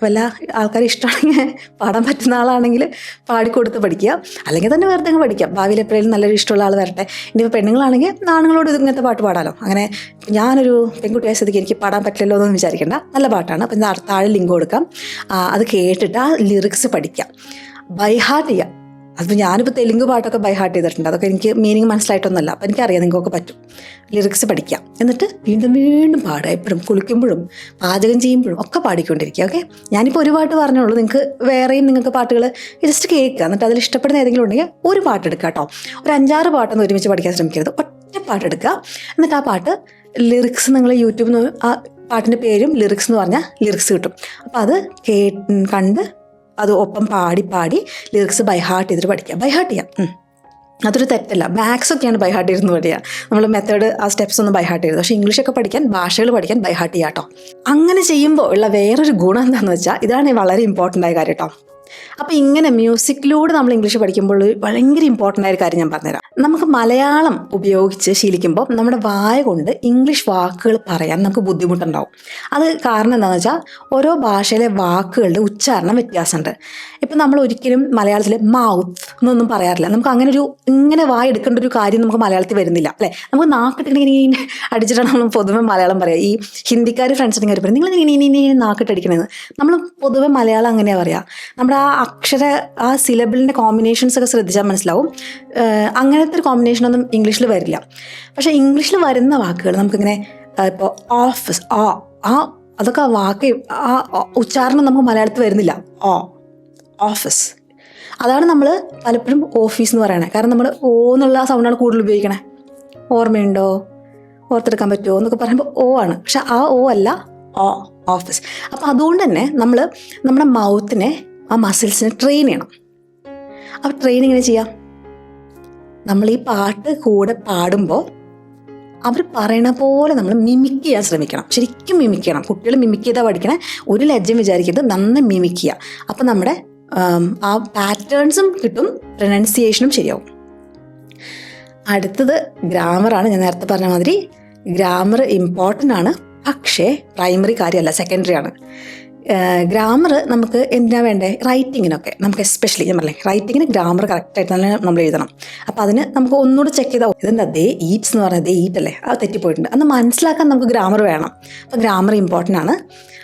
വല്ല ആൾക്കാർ ഇഷ്ടമാണെങ്കിൽ പാടാൻ പറ്റുന്ന ആളാണെങ്കിൽ പാടിക്കൊടുത്ത് പഠിക്കുക, അല്ലെങ്കിൽ തന്നെ വെറുതെ അങ്ങ് പഠിക്കാം. ഭാവിയിൽ എപ്പോഴേലും നല്ലൊരു ഇഷ്ടമുള്ള ആൾ വരട്ടെ. ഇനിയിപ്പോൾ പെണ്ണുങ്ങളാണെങ്കിൽ ആണുങ്ങളോട് ഇങ്ങനത്തെ പാട്ട് പാടാലോ. അങ്ങനെ ഞാനൊരു പെൺകുട്ടിയായ സ്ഥിതിക്ക് എനിക്ക് പാടാൻ പറ്റില്ലല്ലോ എന്നൊന്നും വിചാരിക്കേണ്ട, നല്ല പാട്ടാണ്. അപ്പം താഴെ ലിങ്ക് കൊടുക്കാം. അത് കേട്ടിട്ട് ആ ലിറിക്സ് പഠിക്കാം, ബൈ ഹാർട്ട് ചെയ്യാം. അതിപ്പോൾ ഞാനിപ്പോൾ തെലുങ്ക് പാട്ടൊക്കെ ബൈ ഹാർട്ട് ചെയ്തിട്ടുണ്ട്. അതൊക്കെ എനിക്ക് മീനിങ് മനസ്സിലായിട്ടൊന്നുമല്ല, അപ്പോൾ എനിക്കറിയാം നിങ്ങൾക്കൊക്കെ പറ്റും. ലിറിക്സ് പഠിക്കാം, എന്നിട്ട് വീണ്ടും വീണ്ടും പാടുക. എപ്പോഴും കുളിക്കുമ്പോഴും പാചകം ചെയ്യുമ്പോഴും ഒക്കെ പാടിക്കൊണ്ടിരിക്കുക. ഓക്കെ. ഞാനിപ്പോൾ ഒരു പാട്ട് പറഞ്ഞോളൂ, നിങ്ങൾക്ക് വേറെയും നിങ്ങൾക്ക് പാട്ടുകൾ ജസ്റ്റ് കേൾക്കുക, എന്നിട്ട് അതിൽ ഇഷ്ടപ്പെടുന്ന ഏതെങ്കിലും ഉണ്ടെങ്കിൽ ഒരു പാട്ട് എടുക്കുക കേട്ടോ. ഒരു 5-6 പാട്ടൊന്നും ഒരുമിച്ച് പഠിക്കാൻ ശ്രമിക്കരുത്, ഒറ്റ പാട്ട് എടുക്കുക. എന്നിട്ട് ആ പാട്ട് ലിറിക്സ് നിങ്ങൾ യൂട്യൂബിൽ നിന്ന് ആ പാട്ടിൻ്റെ പേരും ലിറിക്സ് എന്ന് പറഞ്ഞാൽ ലിറിക്സ് കിട്ടും. അപ്പോൾ അത് കണ്ട് അത് ഒപ്പം പാടി ലിറിക്സ് ബൈ ഹാർട്ട് ചെയ്തിട്ട് പഠിക്കുക. ബൈ ഹാർട്ട് ചെയ്യാം, അതൊരു തെറ്റല്ല. മാത്സൊക്കെയാണ് ബൈ ഹാർട്ട് ചെയ്തെന്ന് പറയുക. നമ്മൾ മെത്തേഡ് ആ സ്റ്റെപ്സ് ഒന്നും ബൈ ഹാർട്ട് ചെയ്തത്. പക്ഷേ ഇംഗ്ലീഷൊക്കെ പഠിക്കാൻ, ഭാഷകൾ പഠിക്കാൻ ബൈ ഹാർട്ട് ചെയ്യാം കേട്ടോ. അങ്ങനെ ചെയ്യുമ്പോൾ ഉള്ള വേറൊരു ഗുണം എന്താണെന്ന് വെച്ചാൽ, ഇതാണ് വളരെ ഇമ്പോർട്ടൻ്റ് ആയ കാര്യം കേട്ടോ. അപ്പോൾ ഇങ്ങനെ മ്യൂസിക്കിലൂടെ നമ്മൾ ഇംഗ്ലീഷ് പഠിക്കുമ്പോൾ ഭയങ്കര ഇമ്പോർട്ടൻ്റ് ആയ ഒരു കാര്യം ഞാൻ പറഞ്ഞുതരാം. നമുക്ക് മലയാളം ഉപയോഗിച്ച് ശീലിക്കുമ്പോൾ നമ്മുടെ വായ കൊണ്ട് ഇംഗ്ലീഷ് വാക്കുകൾ പറയാൻ നമുക്ക് ബുദ്ധിമുട്ടുണ്ടാവും. അത് കാരണം എന്താണെന്ന് വെച്ചാൽ ഓരോ ഭാഷയിലെ വാക്കുകളുടെ ഉച്ചാരണം വ്യത്യാസമുണ്ട്. ഇപ്പം നമ്മൾ ഒരിക്കലും മലയാളത്തിൽ മൗത്ത് എന്നൊന്നും പറയാറില്ല. നമുക്ക് അങ്ങനെ ഇങ്ങനെ വായ എടുക്കേണ്ട ഒരു കാര്യം നമുക്ക് മലയാളത്തിൽ വരുന്നില്ല അല്ലേ. നമുക്ക് നാക്കിട്ടിങ്ങനെ ഇങ്ങനെ അടിച്ചിട്ടാണ് നമ്മൾ പൊതുവെ മലയാളം പറയുക. ഈ ഹിന്ദിക്കാർ ഫ്രണ്ട്സ് ഉണ്ടെങ്കിൽ പറയും നിങ്ങൾ ഇങ്ങനെ നാക്കിട്ടടിക്കണേന്ന്. നമ്മൾ പൊതുവെ മലയാളം അങ്ങനെയാണ് പറയുക. നമ്മുടെ ആ സിലബിളിൻ്റെ കോമ്പിനേഷൻസ് ഒക്കെ ശ്രദ്ധിച്ചാൽ മനസ്സിലാവും. അങ്ങനത്തെ ഒരു കോമ്പിനേഷനൊന്നും ഇംഗ്ലീഷിൽ വരില്ല. പക്ഷേ ഇംഗ്ലീഷിൽ വരുന്ന വാക്കുകൾ നമുക്കിങ്ങനെ ഇപ്പോൾ ഓഫീസ് അതൊക്കെ വാക്ക് ഉച്ചാരണം നമുക്ക് മലയാളത്തിൽ വരുന്നില്ല. ഓഫീസ് അതാണ് നമ്മൾ പലപ്പോഴും ഓഫീസ് എന്ന് പറയണേ. കാരണം നമ്മൾ ഓ എന്നുള്ള സൗണ്ടാണ് കൂടുതൽ ഉപയോഗിക്കണേ. ഓർമ്മയുണ്ടോ, ഓർത്തെടുക്കാൻ പറ്റുമോ എന്നൊക്കെ പറയുമ്പോൾ ഓ ആണ്. പക്ഷെ ആ ഓ അല്ല ഓഫീസ്. അപ്പോൾ അതുകൊണ്ട് തന്നെ നമ്മൾ നമ്മുടെ മൗത്തിനെ ആ മസിൽസിനെ ട്രെയിൻ ചെയ്യണം. അപ്പോൾ ട്രെയിൻ എങ്ങനെ ചെയ്യാം? നമ്മൾ ഈ പാട്ട് കൂടെ പാടുമ്പോൾ അവർ പറയണ പോലെ നമ്മൾ മിമിക് ചെയ്യാൻ ശ്രമിക്കണം. ശരിക്കും മിമിക് ചെയ്യണം. കുട്ടികൾ മിമിക് ചെയ്താൽ പഠിക്കണേ. ഒരു ലജ്ജം വിചാരിക്കരുത്, നന്നായി മിമിക് ചെയ്യുക. അപ്പം നമ്മുടെ ആ പാറ്റേൺസും കിട്ടും, പ്രൊനൗൺസിയേഷനും ശരിയാവും. അടുത്തത് ഗ്രാമറാണ്. ഞാൻ നേരത്തെ പറഞ്ഞ മാതിരി ഗ്രാമർ ഇമ്പോർട്ടൻ്റ് ആണ്, പക്ഷേ പ്രൈമറി കാര്യമല്ല, സെക്കൻഡറി ആണ്. ഗ്രാമർ നമുക്ക് എന്തിനാണ് വേണ്ടേ? റൈറ്റിങ്ങിനൊക്കെ നമുക്ക് എസ്പെഷ്യലി ഞാൻ പറഞ്ഞേ റൈറ്റിങ്ങിന് ഗ്രാമർ കറക്റ്റായിട്ട് തന്നെ നമ്മൾ എഴുതണം. അപ്പോൾ അതിന് നമുക്ക് ഒന്നുകൂടെ ചെക്ക് ചെയ്താൽ ഇതെന്താ ഈറ്റ്സ് എന്ന് പറഞ്ഞാൽ ഈറ്റ് അല്ലേ, അത് തെറ്റിപ്പോയിട്ടുണ്ട്. അന്ന് മനസ്സിലാക്കാൻ നമുക്ക് ഗ്രാമർ വേണം. അപ്പോൾ ഗ്രാമർ ഇമ്പോർട്ടൻ്റ് ആണ്.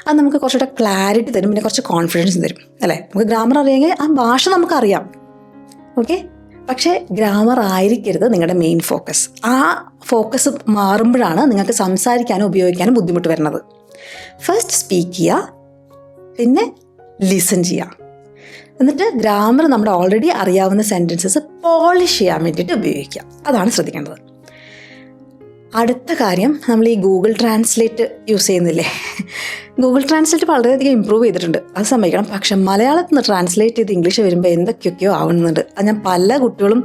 അത് നമുക്ക് കുറച്ചുകൂടെ ക്ലാരിറ്റി തരും, പിന്നെ കുറച്ച് കോൺഫിഡൻസ് തരും അല്ലേ. നമുക്ക് ഗ്രാമർ അറിയാമെങ്കിൽ ആ ഭാഷ നമുക്കറിയാം. ഓക്കെ, പക്ഷേ ഗ്രാമർ ആയിരിക്കരുത് നിങ്ങളുടെ മെയിൻ ഫോക്കസ്. ആ ഫോക്കസ് മാറുമ്പോഴാണ് നിങ്ങൾക്ക് സംസാരിക്കാനും ഉപയോഗിക്കാനും ബുദ്ധിമുട്ട് വരുന്നത്. ഫസ്റ്റ് സ്പീക്ക് ചെയ്യുക, പിന്നെ ലിസൺ ചെയ്യുക. എന്നിട്ട് ഗ്രാമർ നമ്മുടെ ഓൾറെഡി അറിയാവുന്ന സെൻറ്റൻസസ് പോളിഷ് ചെയ്യാൻ വേണ്ടിയിട്ട് ഉപയോഗിക്കുക. അതാണ് ശ്രദ്ധിക്കേണ്ടത്. അടുത്ത കാര്യം, നമ്മൾ ഈ ഗൂഗിൾ ട്രാൻസ്ലേറ്റ് യൂസ് ചെയ്യുന്നില്ലേ? ഗൂഗിൾ ട്രാൻസ്ലേറ്റ് വളരെയധികം ഇമ്പ്രൂവ് ചെയ്തിട്ടുണ്ട്, അത് സമ്മതിക്കണം. പക്ഷെ മലയാളത്തിൽ നിന്ന് ട്രാൻസ്ലേറ്റ് ചെയ്ത് ഇംഗ്ലീഷ് വരുമ്പോൾ എന്തൊക്കെയൊക്കെയോ ആവുന്നുണ്ട്. അത് ഞാൻ പല കുട്ടികളും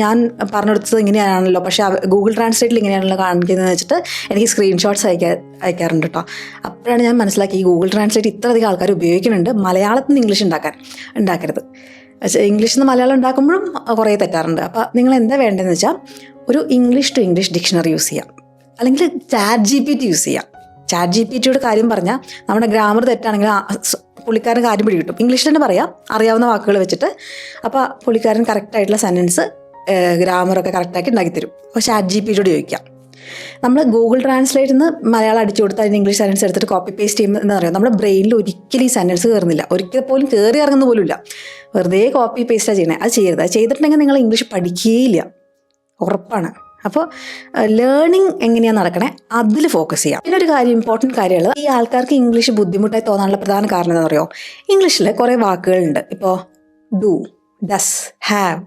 ഞാൻ പറഞ്ഞു കൊടുത്തത് ഇങ്ങനെയാണല്ലോ, പക്ഷേ ഗൂഗിൾ ട്രാൻസ്ലേറ്റിൽ ഇങ്ങനെയാണല്ലോ കാണിക്കുന്നതെന്ന് വെച്ചിട്ട് എനിക്ക് സ്ക്രീൻഷോട്ട്സ് അയക്കാറുണ്ട് കേട്ടോ. അപ്പോഴാണ് ഞാൻ മനസ്സിലാക്കി ഈ ഗൂഗിൾ ട്രാൻസ്ലേറ്റ് ഇത്രയധികം ആൾക്കാർ ഉപയോഗിക്കുന്നുണ്ട്. മലയാളത്തിൽ നിന്ന് ഇംഗ്ലീഷ് ഉണ്ടാക്കരുത്. ഇംഗ്ലീഷിൽ നിന്ന് മലയാളം ഉണ്ടാക്കുമ്പോഴും കുറേ തെറ്റാറുണ്ട്. അപ്പോൾ നിങ്ങൾ എന്താ വേണ്ടതെന്ന് വെച്ചാൽ ഒരു English to English dictionary use ചെയ്യാം, അല്ലെങ്കിൽ ചാറ്റ് GPT യൂസ് ചെയ്യാം. ചാറ്റ് GPTയോട് കാര്യം പറഞ്ഞാൽ നമ്മുടെ ഗ്രാമർ തെറ്റാണെങ്കിൽ പുള്ളിക്കാരൻ കാര്യം പിടി കിട്ടും. ഇംഗ്ലീഷിൽ തന്നെ പറയാം, അറിയാവുന്ന വാക്കുകൾ വെച്ചിട്ട്. അപ്പോൾ പുള്ളിക്കാരൻ കറക്റ്റായിട്ടുള്ള സെൻറ്റൻസ് ഗ്രാമറൊക്കെ കറക്റ്റാക്കി ഉണ്ടാക്കിത്തരും. അപ്പോൾ ചാറ്റ് GPTയോട് ചോദിക്കാം. നമ്മൾ ഗൂഗിൾ ട്രാൻസ്ലേറ്റിൽ നിന്ന് മലയാളം അടിച്ചു കൊടുത്താൽ അതിന് ഇംഗ്ലീഷ് സെൻറ്റൻസ് എടുത്തിട്ട് കോപ്പി പേസ്റ്റ് ചെയ്യുമ്പോൾ എന്താ പറയുക, നമ്മുടെ ബ്രെയിനിൽ ഒരിക്കലും ഈ സെൻറ്റൻസ് കയറുന്നില്ല, ഒരിക്കൽ പോലും കയറി ഇറങ്ങുന്ന പോലും ഇല്ല. വെറുതെ കോപ്പി പേസ്റ്റാണ് ചെയ്യണേ. അത് ചെയ്യരുത്. അത് ചെയ്തിട്ടുണ്ടെങ്കിൽ നിങ്ങൾ ഇംഗ്ലീഷ് പഠിക്കുകയില്ല, ഉറപ്പാണ്. അപ്പോൾ ലേണിംഗ് എങ്ങനെയാണ് നടക്കണേ അതിൽ ഫോക്കസ് ചെയ്യാം. പിന്നെ ഒരു കാര്യം, ഇമ്പോർട്ടൻറ്റ് കാര്യമുള്ളത്, ഈ ആൾക്കാർക്ക് ഇംഗ്ലീഷ് ബുദ്ധിമുട്ടായി തോന്നാനുള്ള പ്രധാന കാരണം എന്താണെന്ന് പറയുമോ? ഇംഗ്ലീഷിൽ കുറേ വാക്കുകളുണ്ട്. ഇപ്പോൾ ഡു, ഡസ്, ഹാവ്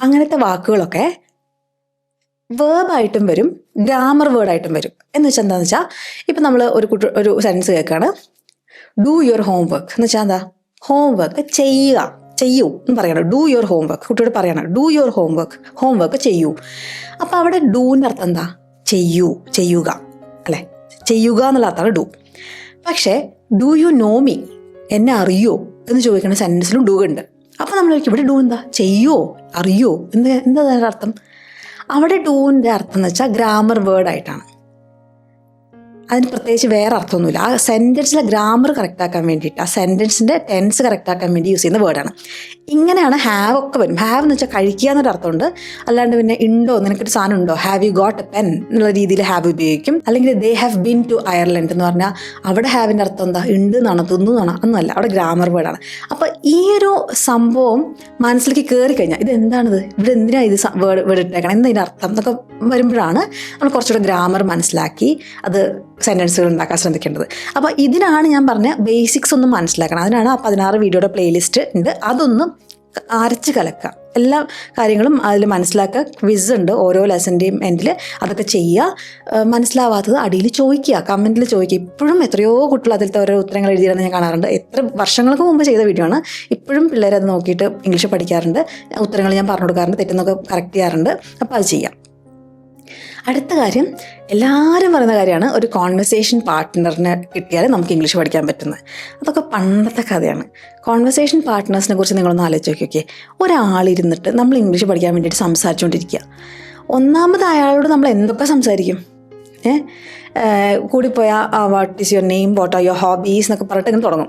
അങ്ങനത്തെ വാക്കുകളൊക്കെ വേർബായിട്ടും വരും, ഗ്രാമർ വേർഡായിട്ടും വരും. എന്ന് വെച്ചാൽ എന്താണെന്ന് വെച്ചാൽ ഇപ്പം നമ്മൾ ഒരു സെൻറ്റൻസ് കേൾക്കുകയാണ്, ഡു യുവർ ഹോം വർക്ക് എന്ന് വെച്ചാൽ എന്താ? ഹോം വർക്ക് ചെയ്യൂ എന്ന് പറയണം. ഡു യുവർ ഹോം വർക്ക്, കുട്ടിയോട് പറയണം ഡു യുവർ ഹോം വർക്ക് ചെയ്യൂ. അപ്പോൾ അവിടെ ഡൂവിൻ്റെ അർത്ഥം എന്താ? ചെയ്യുക അല്ലേ, ചെയ്യുക എന്നുള്ള അർത്ഥമാണ് ഡു. പക്ഷേ ഡു യു നോ മീ, എന്നെ അറിയോ എന്ന് ചോദിക്കുന്ന സെൻറ്റൻസിലും ഡു ഉണ്ട്. അപ്പോൾ നമ്മൾ ഇവിടെ ഡു എന്താ? ചെയ്യോ, അറിയോ, എന്താ അർത്ഥം? അവിടെ ഡൂവിൻ്റെ അർത്ഥം എന്ന് വെച്ചാൽ ഗ്രാമർ വേർഡായിട്ടാണ്. അതിന് പ്രത്യേകിച്ച് വേറെ അർത്ഥമൊന്നുമില്ല. ആ സെൻറ്റൻസിലെ ഗ്രാമർ കറക്റ്റാക്കാൻ വേണ്ടിയിട്ട്, ആ സെൻറ്റൻസിൻ്റെ ടെൻസ് കറക്റ്റാക്കാൻ വേണ്ടി യൂസ് ചെയ്യുന്ന വേർഡാണ്. ഇങ്ങനെയാണ് ഹാവ് ഒക്കെ വരും. ഹാവ് എന്ന് വെച്ചാൽ കഴിക്കുക എന്നൊരു അർത്ഥമുണ്ട്. അല്ലാണ്ട് പിന്നെ ഉണ്ടോ, നിനക്കൊരു സാധനം ഉണ്ടോ, have you got a pen എന്നുള്ള രീതിയിൽ ഹാവ് ഉപയോഗിക്കും. അല്ലെങ്കിൽ they have been to Ireland എന്ന് പറഞ്ഞാൽ അവിടെ ഹാവിൻ്റെ അർത്ഥം എന്താ? ഉണ്ട് എന്നാണോ, തിന്നു എന്നാണോ? ഒന്നുമല്ല, അവിടെ ഗ്രാമർ വേർഡാണ്. അപ്പോൾ ഈ ഒരു സംഭവം മനസ്സിലേക്ക് കയറി കഴിഞ്ഞാൽ ഇത് എന്താണിത്, ഇവിടെ എന്തിനാണ് ഇത് വേർഡ് ഇട്ടേക്കണം, എന്താ ഇതിൻ്റെ അർത്ഥം എന്നൊക്കെ വരുമ്പോഴാണ് നമ്മൾ കുറച്ചുകൂടെ ഗ്രാമർ മനസ്സിലാക്കി അത് സെൻറ്റൻസുകൾ ഉണ്ടാക്കാൻ ശ്രമിക്കേണ്ടത്. അപ്പോൾ ഇതിനാണ് ഞാൻ പറഞ്ഞ ബേസിക്സ് ഒന്നും മനസ്സിലാക്കണം. അതിനാണ് ആ 16 വീഡിയോയുടെ പ്ലേലിസ്റ്റ് ഉണ്ട്, അതൊന്നും അരച്ച് കലക്കുക. എല്ലാ കാര്യങ്ങളും അതിൽ മനസ്സിലാക്കുക. ക്വിസ് ഉണ്ട് ഓരോ ലെസൻ്റെയും എൻഡിൽ, അതൊക്കെ ചെയ്യുക. മനസ്സിലാവാത്തത് അടിയിൽ ചോദിക്കുക, കമൻറ്റിൽ ചോദിക്കുക. ഇപ്പോഴും എത്രയോ കുട്ടികൾ അതിലത്തെ ഓരോ ഉത്തരങ്ങൾ എഴുതിയാണെന്ന് ഞാൻ കാണാറുണ്ട്. എത്ര വർഷങ്ങൾക്ക് മുമ്പ് ചെയ്ത വീഡിയോ ആണ്. ഇപ്പോഴും പിള്ളേർ അത് നോക്കിയിട്ട് ഇംഗ്ലീഷ് പഠിക്കാറുണ്ട്. ഉത്തരങ്ങൾ ഞാൻ പറഞ്ഞു കൊടുക്കാറുണ്ട്, തെറ്റുന്നൊക്കെ കറക്റ്റ് ചെയ്യാറുണ്ട്. അപ്പോൾ അത് ചെയ്യാം. അടുത്ത കാര്യം, എല്ലാവരും പറയുന്ന കാര്യമാണ് ഒരു കോൺവെർസേഷൻ പാർട്ട്ണറിനെ കിട്ടിയാൽ നമുക്ക് ഇംഗ്ലീഷ് പഠിക്കാൻ പറ്റുന്നത്. അതൊക്കെ പണ്ടത്തെ കഥയാണ്. കോൺവെർസേഷൻ പാർട്ട്നേഴ്സിനെ കുറിച്ച് നിങ്ങളൊന്ന് ആലോചിച്ച് നോക്കിയൊക്കെ. ഒരാളിരുന്നിട്ട് നമ്മൾ ഇംഗ്ലീഷ് പഠിക്കാൻ വേണ്ടിയിട്ട് സംസാരിച്ചുകൊണ്ടിരിക്കുക. ഒന്നാമത് അയാളോട് നമ്മൾ എന്തൊക്കെ സംസാരിക്കും? കൂടിപ്പോയാൽ what is your name, what are your hobbies എന്നൊക്കെ പറഞ്ഞിട്ട് ഇങ്ങനെ തുടങ്ങും.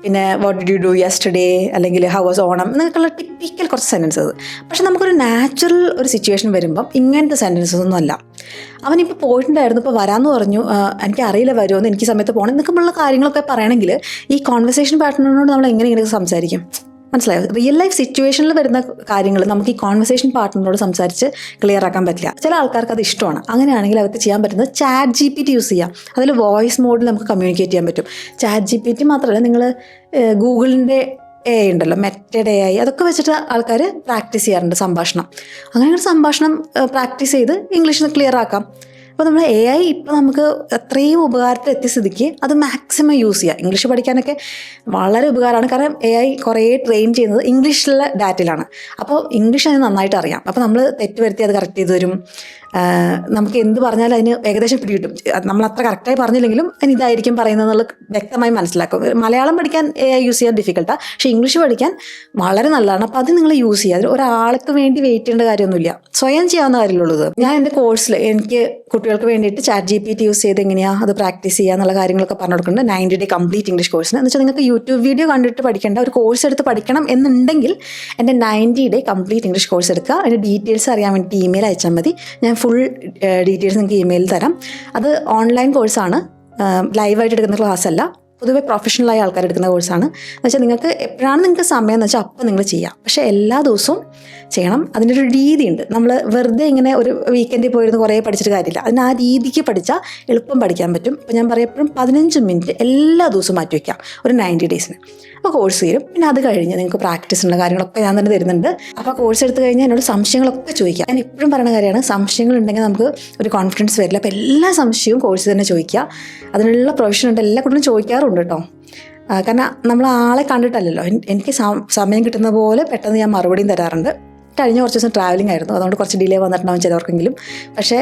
പിന്നെ what did you do yesterday, അല്ലെങ്കിൽ ഹൗ വാസ് ഓണം എന്നൊക്കെയുള്ള ടിപ്പിക്കൽ കുറച്ച് സെൻറ്റൻസസ്. പക്ഷെ നമുക്കൊരു നാച്ചുറൽ ഒരു സിറ്റുവേഷൻ വരുമ്പം ഇങ്ങനത്തെ സെൻറ്റൻസസ് ഒന്നും അല്ല. അവനിപ്പോൾ പോയിട്ടുണ്ടായിരുന്നു, ഇപ്പോൾ വരാമെന്ന് പറഞ്ഞു, എനിക്ക് അറിയില്ല വരുമോ, എനിക്ക് സമയത്ത് പോകണം എന്നൊക്കെയുള്ള കാര്യങ്ങളൊക്കെ പറയണമെങ്കിൽ ഈ കോൺവെർസേഷൻ പാർട്ട്ണറിനോട് നമ്മൾ എങ്ങനെ ഇങ്ങനെ സംസാരിക്കും? മനസ്സിലായോ? റിയൽ ലൈഫ് സിറ്റുവേഷനിൽ വരുന്ന കാര്യങ്ങൾ നമുക്ക് ഈ കോൺവെർസേഷൻ പാർട്ട്ണറോട് സംസാരിച്ച് ക്ലിയർ ആക്കാൻ പറ്റില്ല. ചില ആൾക്കാർക്ക് അത് ഇഷ്ടമാണ്. അങ്ങനെയാണെങ്കിൽ അവർക്ക് ചെയ്യാൻ പറ്റുന്നത് ChatGPT യൂസ് ചെയ്യാം. അതിൽ വോയിസ് മോഡിൽ നമുക്ക് കമ്മ്യൂണിക്കേറ്റ് ചെയ്യാൻ പറ്റും. ChatGPT മാത്രമല്ല, നിങ്ങൾ ഗൂഗിളിൻ്റെ AI ഉണ്ടല്ലോ, മെറ്റഡ് AI, അതൊക്കെ വെച്ചിട്ട് ആൾക്കാർ പ്രാക്ടീസ് ചെയ്യാറുണ്ട് സംഭാഷണം. അങ്ങനെ ഒരു സംഭാഷണം പ്രാക്ടീസ് ചെയ്ത് ഇംഗ്ലീഷിൽ ക്ലിയർ ആക്കാം. അപ്പോൾ നമ്മൾ AI ഇപ്പോൾ നമുക്ക് അത്രയും ഉപകാരത്തിൽ എത്തിയ സ്ഥിതിക്ക് അത് മാക്സിമം യൂസ് ചെയ്യുക. ഇംഗ്ലീഷ് പഠിക്കാനൊക്കെ വളരെ ഉപകാരമാണ്. കാരണം AI കുറേ ട്രെയിൻ ചെയ്യുന്നത് ഇംഗ്ലീഷിലുള്ള ഡാറ്റയിലാണ്. അപ്പോൾ ഇംഗ്ലീഷ് അതിന് നന്നായിട്ട് അറിയാം. അപ്പോൾ നമ്മൾ തെറ്റ് വരുത്തി അത് കറക്റ്റ് ചെയ്ത് തരും. നമുക്ക് എന്ത് പറഞ്ഞാലും അതിന് ഏകദേശം പിടികിട്ടും. നമ്മൾ അത്ര കറക്റ്റായി പറഞ്ഞില്ലെങ്കിലും അതിന് ഇതായിരിക്കും പറയുന്നതെന്നുള്ളത് വ്യക്തമായി മനസ്സിലാക്കും. മലയാളം പഠിക്കാൻ AI യൂസ് ചെയ്യാൻ ഡിഫിക്കൽട്ടാണ്, പക്ഷേ ഇംഗ്ലീഷ് പഠിക്കാൻ വളരെ നല്ലതാണ്. അപ്പോൾ അത് നിങ്ങൾ യൂസ് ചെയ്യുക. അതിൽ ഒരാൾക്ക് വേണ്ടി വെയിറ്റ് ചെയ്യേണ്ട കാര്യമൊന്നുമില്ല, സ്വയം ചെയ്യാവുന്ന കാര്യമുള്ളത്. ഞാൻ എൻ്റെ കോഴ്സിൽ എനിക്ക് കുട്ടികൾക്ക് വേണ്ടിയിട്ട് ChatGPT യൂസ് ചെയ്ത് എങ്ങനെയാണ് അത് പ്രാക്ടീസ് ചെയ്യുക എന്നുള്ള കാര്യങ്ങളൊക്കെ പറഞ്ഞു കൊടുക്കുന്നുണ്ട്. 90 ഡേ കംപ്ലീറ്റ് ഇംഗ്ലീഷ് കോഴ്സിന്. എന്ന് വെച്ചാൽ നിങ്ങൾക്ക് യൂട്യൂബ് വീഡിയോ കണ്ടിട്ട് പഠിക്കേണ്ട, ഒരു കോഴ്സ് എടുത്ത് പഠിക്കണം എന്നുണ്ടെങ്കിൽ എൻ്റെ 90 ഡേ കംപ്ലീറ്റ് ഇംഗ്ലീഷ് കോഴ്സ് എടുക്കുക. അതിൻ്റെ ഡീറ്റെയിൽസ് അറിയാൻ വേണ്ടി ഇമെയിൽ അയച്ചാൽ മതി. ഞാൻ ഫുൾ ഡീറ്റെയിൽസ് നിങ്ങൾക്ക് ഇമെയിലിൽ തരാം. അത് ഓൺലൈൻ കോഴ്സാണ്, ലൈവായിട്ട് എടുക്കുന്ന ക്ലാസ് അല്ല. പൊതുവെ പ്രൊഫഷണലായ ആൾക്കാർ എടുക്കുന്ന കോഴ്സാണ്. എന്ന് വെച്ചാൽ നിങ്ങൾക്ക് എപ്പോഴാണ് നിങ്ങൾക്ക് സമയം എന്ന് വെച്ചാൽ അപ്പം നിങ്ങൾ ചെയ്യാം. പക്ഷേ എല്ലാ ദിവസവും ചെയ്യണം. അതിൻ്റെ ഒരു രീതിയുണ്ട്. നമ്മൾ വെറുതെ ഇങ്ങനെ ഒരു വീക്കെൻഡിൽ പോയിരുന്ന് കുറേ പഠിച്ചിട്ട് കാര്യമില്ല. അതിന് ആ രീതിക്ക് പഠിച്ചാൽ എളുപ്പം പഠിക്കാൻ പറ്റും. ഇപ്പോൾ ഞാൻ പറയപ്പോഴും 15 മിനിറ്റ് എല്ലാ ദിവസവും മാറ്റി വയ്ക്കാം ഒരു 90 ഡേയ്സിന്. അപ്പോൾ കോഴ്സ് തീരും. പിന്നെ അത് കഴിഞ്ഞ് നിങ്ങൾക്ക് പ്രാക്ടീസിനുള്ള കാര്യങ്ങളൊക്കെ ഞാൻ തന്നെ തരുന്നുണ്ട്. അപ്പോൾ കോഴ്സ് എടുത്ത് കഴിഞ്ഞാൽ എന്നോട് സംശയങ്ങളൊക്കെ ചോദിക്കാം. ഞാൻ എപ്പോഴും പറയുന്ന കാര്യമാണ്, സംശയങ്ങളുണ്ടെങ്കിൽ നമുക്ക് ഒരു കോൺഫിഡൻസ് വരില്ല. അപ്പോൾ എല്ലാ സംശയവും കോഴ്സ് തന്നെ ചോദിക്കുക. അതിനുള്ള പ്രൊഫഷൻ ഉണ്ട്, എല്ലാ കുട്ടികളും ചോദിക്കാറുണ്ട് കേട്ടോ. കാരണം നമ്മൾ ആളെ കണ്ടിട്ടല്ലല്ലോ. എനിക്ക് സമയം കിട്ടുന്ന പോലെ പെട്ടെന്ന് ഞാൻ മറുപടിയും തരാറുണ്ട്. കഴിഞ്ഞ കുറച്ച് ദിവസം ട്രാവലിംഗ് ആയിരുന്നു, അതുകൊണ്ട് കുറച്ച് ഡിലേ വന്നിട്ടുണ്ടാവും ചിലവർക്കെങ്കിലും. പക്ഷേ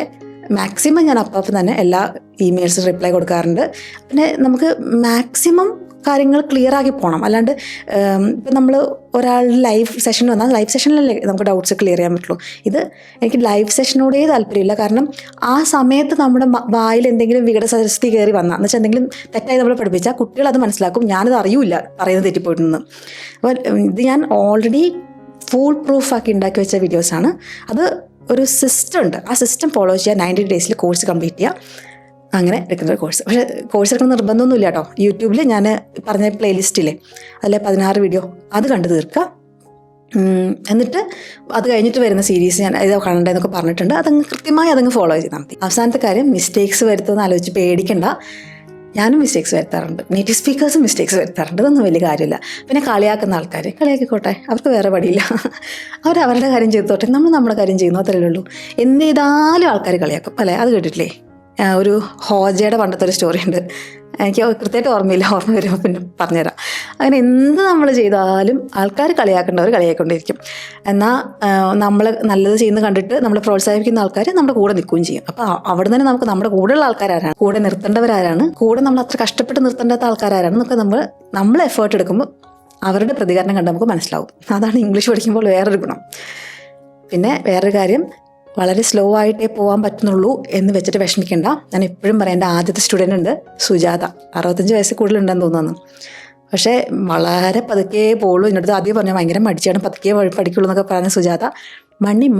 മാക്സിമം ഞാൻ അപ്പം തന്നെ എല്ലാ ഇമെയിൽസും റിപ്ലൈ കൊടുക്കാറുണ്ട്. പിന്നെ നമുക്ക് മാക്സിമം കാര്യങ്ങൾ ക്ലിയർ ആക്കി പോകണം. അല്ലാണ്ട് ഇപ്പം നമ്മൾ ഒരാളുടെ ലൈവ് സെഷൻ വന്നാൽ ലൈവ് സെഷനിലല്ലേ നമുക്ക് ഡൗട്ട്സ് ക്ലിയർ ചെയ്യാൻ പറ്റുള്ളൂ. ഇത് എനിക്ക് ലൈവ് സെഷനോടേ താല്പര്യമില്ല. കാരണം ആ സമയത്ത് നമ്മുടെ വായിൽ എന്തെങ്കിലും വികടസരസ്തി കയറി വന്നാൽ, എന്ന് വെച്ചാൽ എന്തെങ്കിലും തെറ്റായി നമ്മൾ പഠിപ്പിച്ചാൽ കുട്ടികൾ അത് മനസ്സിലാക്കും, ഞാനത് അറിയില്ല പറയുന്നത് തെറ്റിപ്പോയിട്ടെന്ന്. അപ്പോൾ ഇത് ഞാൻ ഓൾറെഡി ഫുൾ പ്രൂഫാക്കി ഉണ്ടാക്കി വെച്ച വീഡിയോസാണ്. അത് ഒരു സിസ്റ്റം ഉണ്ട്, ആ സിസ്റ്റം ഫോളോ ചെയ്യുക. 90 ഡേയ്സിൽ കോഴ്സ് കംപ്ലീറ്റ് ചെയ്യുക. അങ്ങനെ എടുക്കുന്ന ഒരു കോഴ്സ്. പക്ഷേ കോഴ്സ് എടുക്കുന്ന നിർബന്ധമൊന്നുമില്ല കേട്ടോ. യൂട്യൂബിൽ ഞാൻ പറഞ്ഞ പ്ലേലിസ്റ്റില്ലേ, അതിലെ 16 വീഡിയോ അത് കണ്ടു തീർക്കുക. എന്നിട്ട് അത് കഴിഞ്ഞിട്ട് വരുന്ന സീരീസ് ഞാൻ ഇതോ കാണണ്ടെന്നൊക്കെ പറഞ്ഞിട്ടുണ്ട്. അതങ്ങ് കൃത്യമായി അതങ്ങ് ഫോളോ ചെയ്ത് നടത്തി. അവസാനത്തെ കാര്യം, മിസ്റ്റേക്സ് വരുത്തുമെന്ന് ആലോചിച്ച് പേടിക്കണ്ട. ഞാനും മിസ്റ്റേക്സ് വരുത്താറുണ്ട്, നേറ്റീവ് സ്പീക്കേഴ്സും മിസ്റ്റേക്സ് വരുത്താറുണ്ട്. ഇതൊന്നും വലിയ കാര്യമില്ല. പിന്നെ കളിയാക്കുന്ന ആൾക്കാർ കളിയാക്കിക്കോട്ടെ, അവർക്ക് വേറെ പടിയില്ല. അവരവരുടെ കാര്യം ചെയ്തോട്ടെ, നമ്മൾ നമ്മുടെ കാര്യം ചെയ്യുന്നു, അത്രയല്ലേ ഉള്ളൂ. എന്ത് ചെയ്താലും ആൾക്കാർ കളിയാക്കും അല്ലേ? അത് കേട്ടിട്ടില്ലേ? ഒരു ഹോജയുടെ പണ്ടത്തെ ഒരു സ്റ്റോറി ഉണ്ട്, എനിക്ക് കൃത്യമായിട്ട് ഓർമ്മയില്ല, ഓർമ്മ വരുമ്പോൾ പിന്നെ പറഞ്ഞുതരാം. അങ്ങനെ എന്ത് നമ്മൾ ചെയ്താലും ആൾക്കാർ കളിയാക്കേണ്ടവർ കളിയാക്കൊണ്ടിരിക്കും. എന്നാൽ നമ്മൾ നല്ലത് ചെയ്യുന്നത് കണ്ടിട്ട് നമ്മൾ പ്രോത്സാഹിപ്പിക്കുന്ന ആൾക്കാർ നമ്മുടെ കൂടെ നിൽക്കുകയും ചെയ്യും. അപ്പോൾ അവിടെ തന്നെ നമുക്ക് നമ്മുടെ കൂടെയുള്ള ആൾക്കാരാരാണ്, കൂടെ നിർത്തേണ്ടവരാരാണ്, കൂടെ നമ്മൾ അത്ര കഷ്ടപ്പെട്ട് നിർത്തേണ്ടാത്ത ആൾക്കാരാരാണ് എന്നൊക്കെ നമ്മൾ എഫേർട്ട് എടുക്കുമ്പോൾ അവരുടെ പ്രതികരണം കണ്ട് നമുക്ക് മനസ്സിലാവും. അതാണ് ഇംഗ്ലീഷ് പഠിക്കുമ്പോൾ വേറൊരു ഗുണം. പിന്നെ വേറൊരു കാര്യം, വളരെ സ്ലോ ആയിട്ടേ പോകാൻ പറ്റുന്നുള്ളൂ എന്ന് വെച്ചിട്ട് വിഷമിക്കേണ്ട. ഞാൻ എപ്പോഴും പറയാം, എൻ്റെ ആദ്യത്തെ സ്റ്റുഡൻ്റ് ഉണ്ട് സുജാത, 65 വയസ്സിൽ കൂടുതലുണ്ടെന്ന് തോന്നുന്നു. പക്ഷേ വളരെ പതുക്കെ പോകുള്ളൂ. എന്നോട് ആദ്യം പറഞ്ഞാൽ ഭയങ്കര മടിച്ചാണ്, പതുക്കെ പഠിക്കുള്ളൂ എന്നൊക്കെ പറഞ്ഞ സുജാത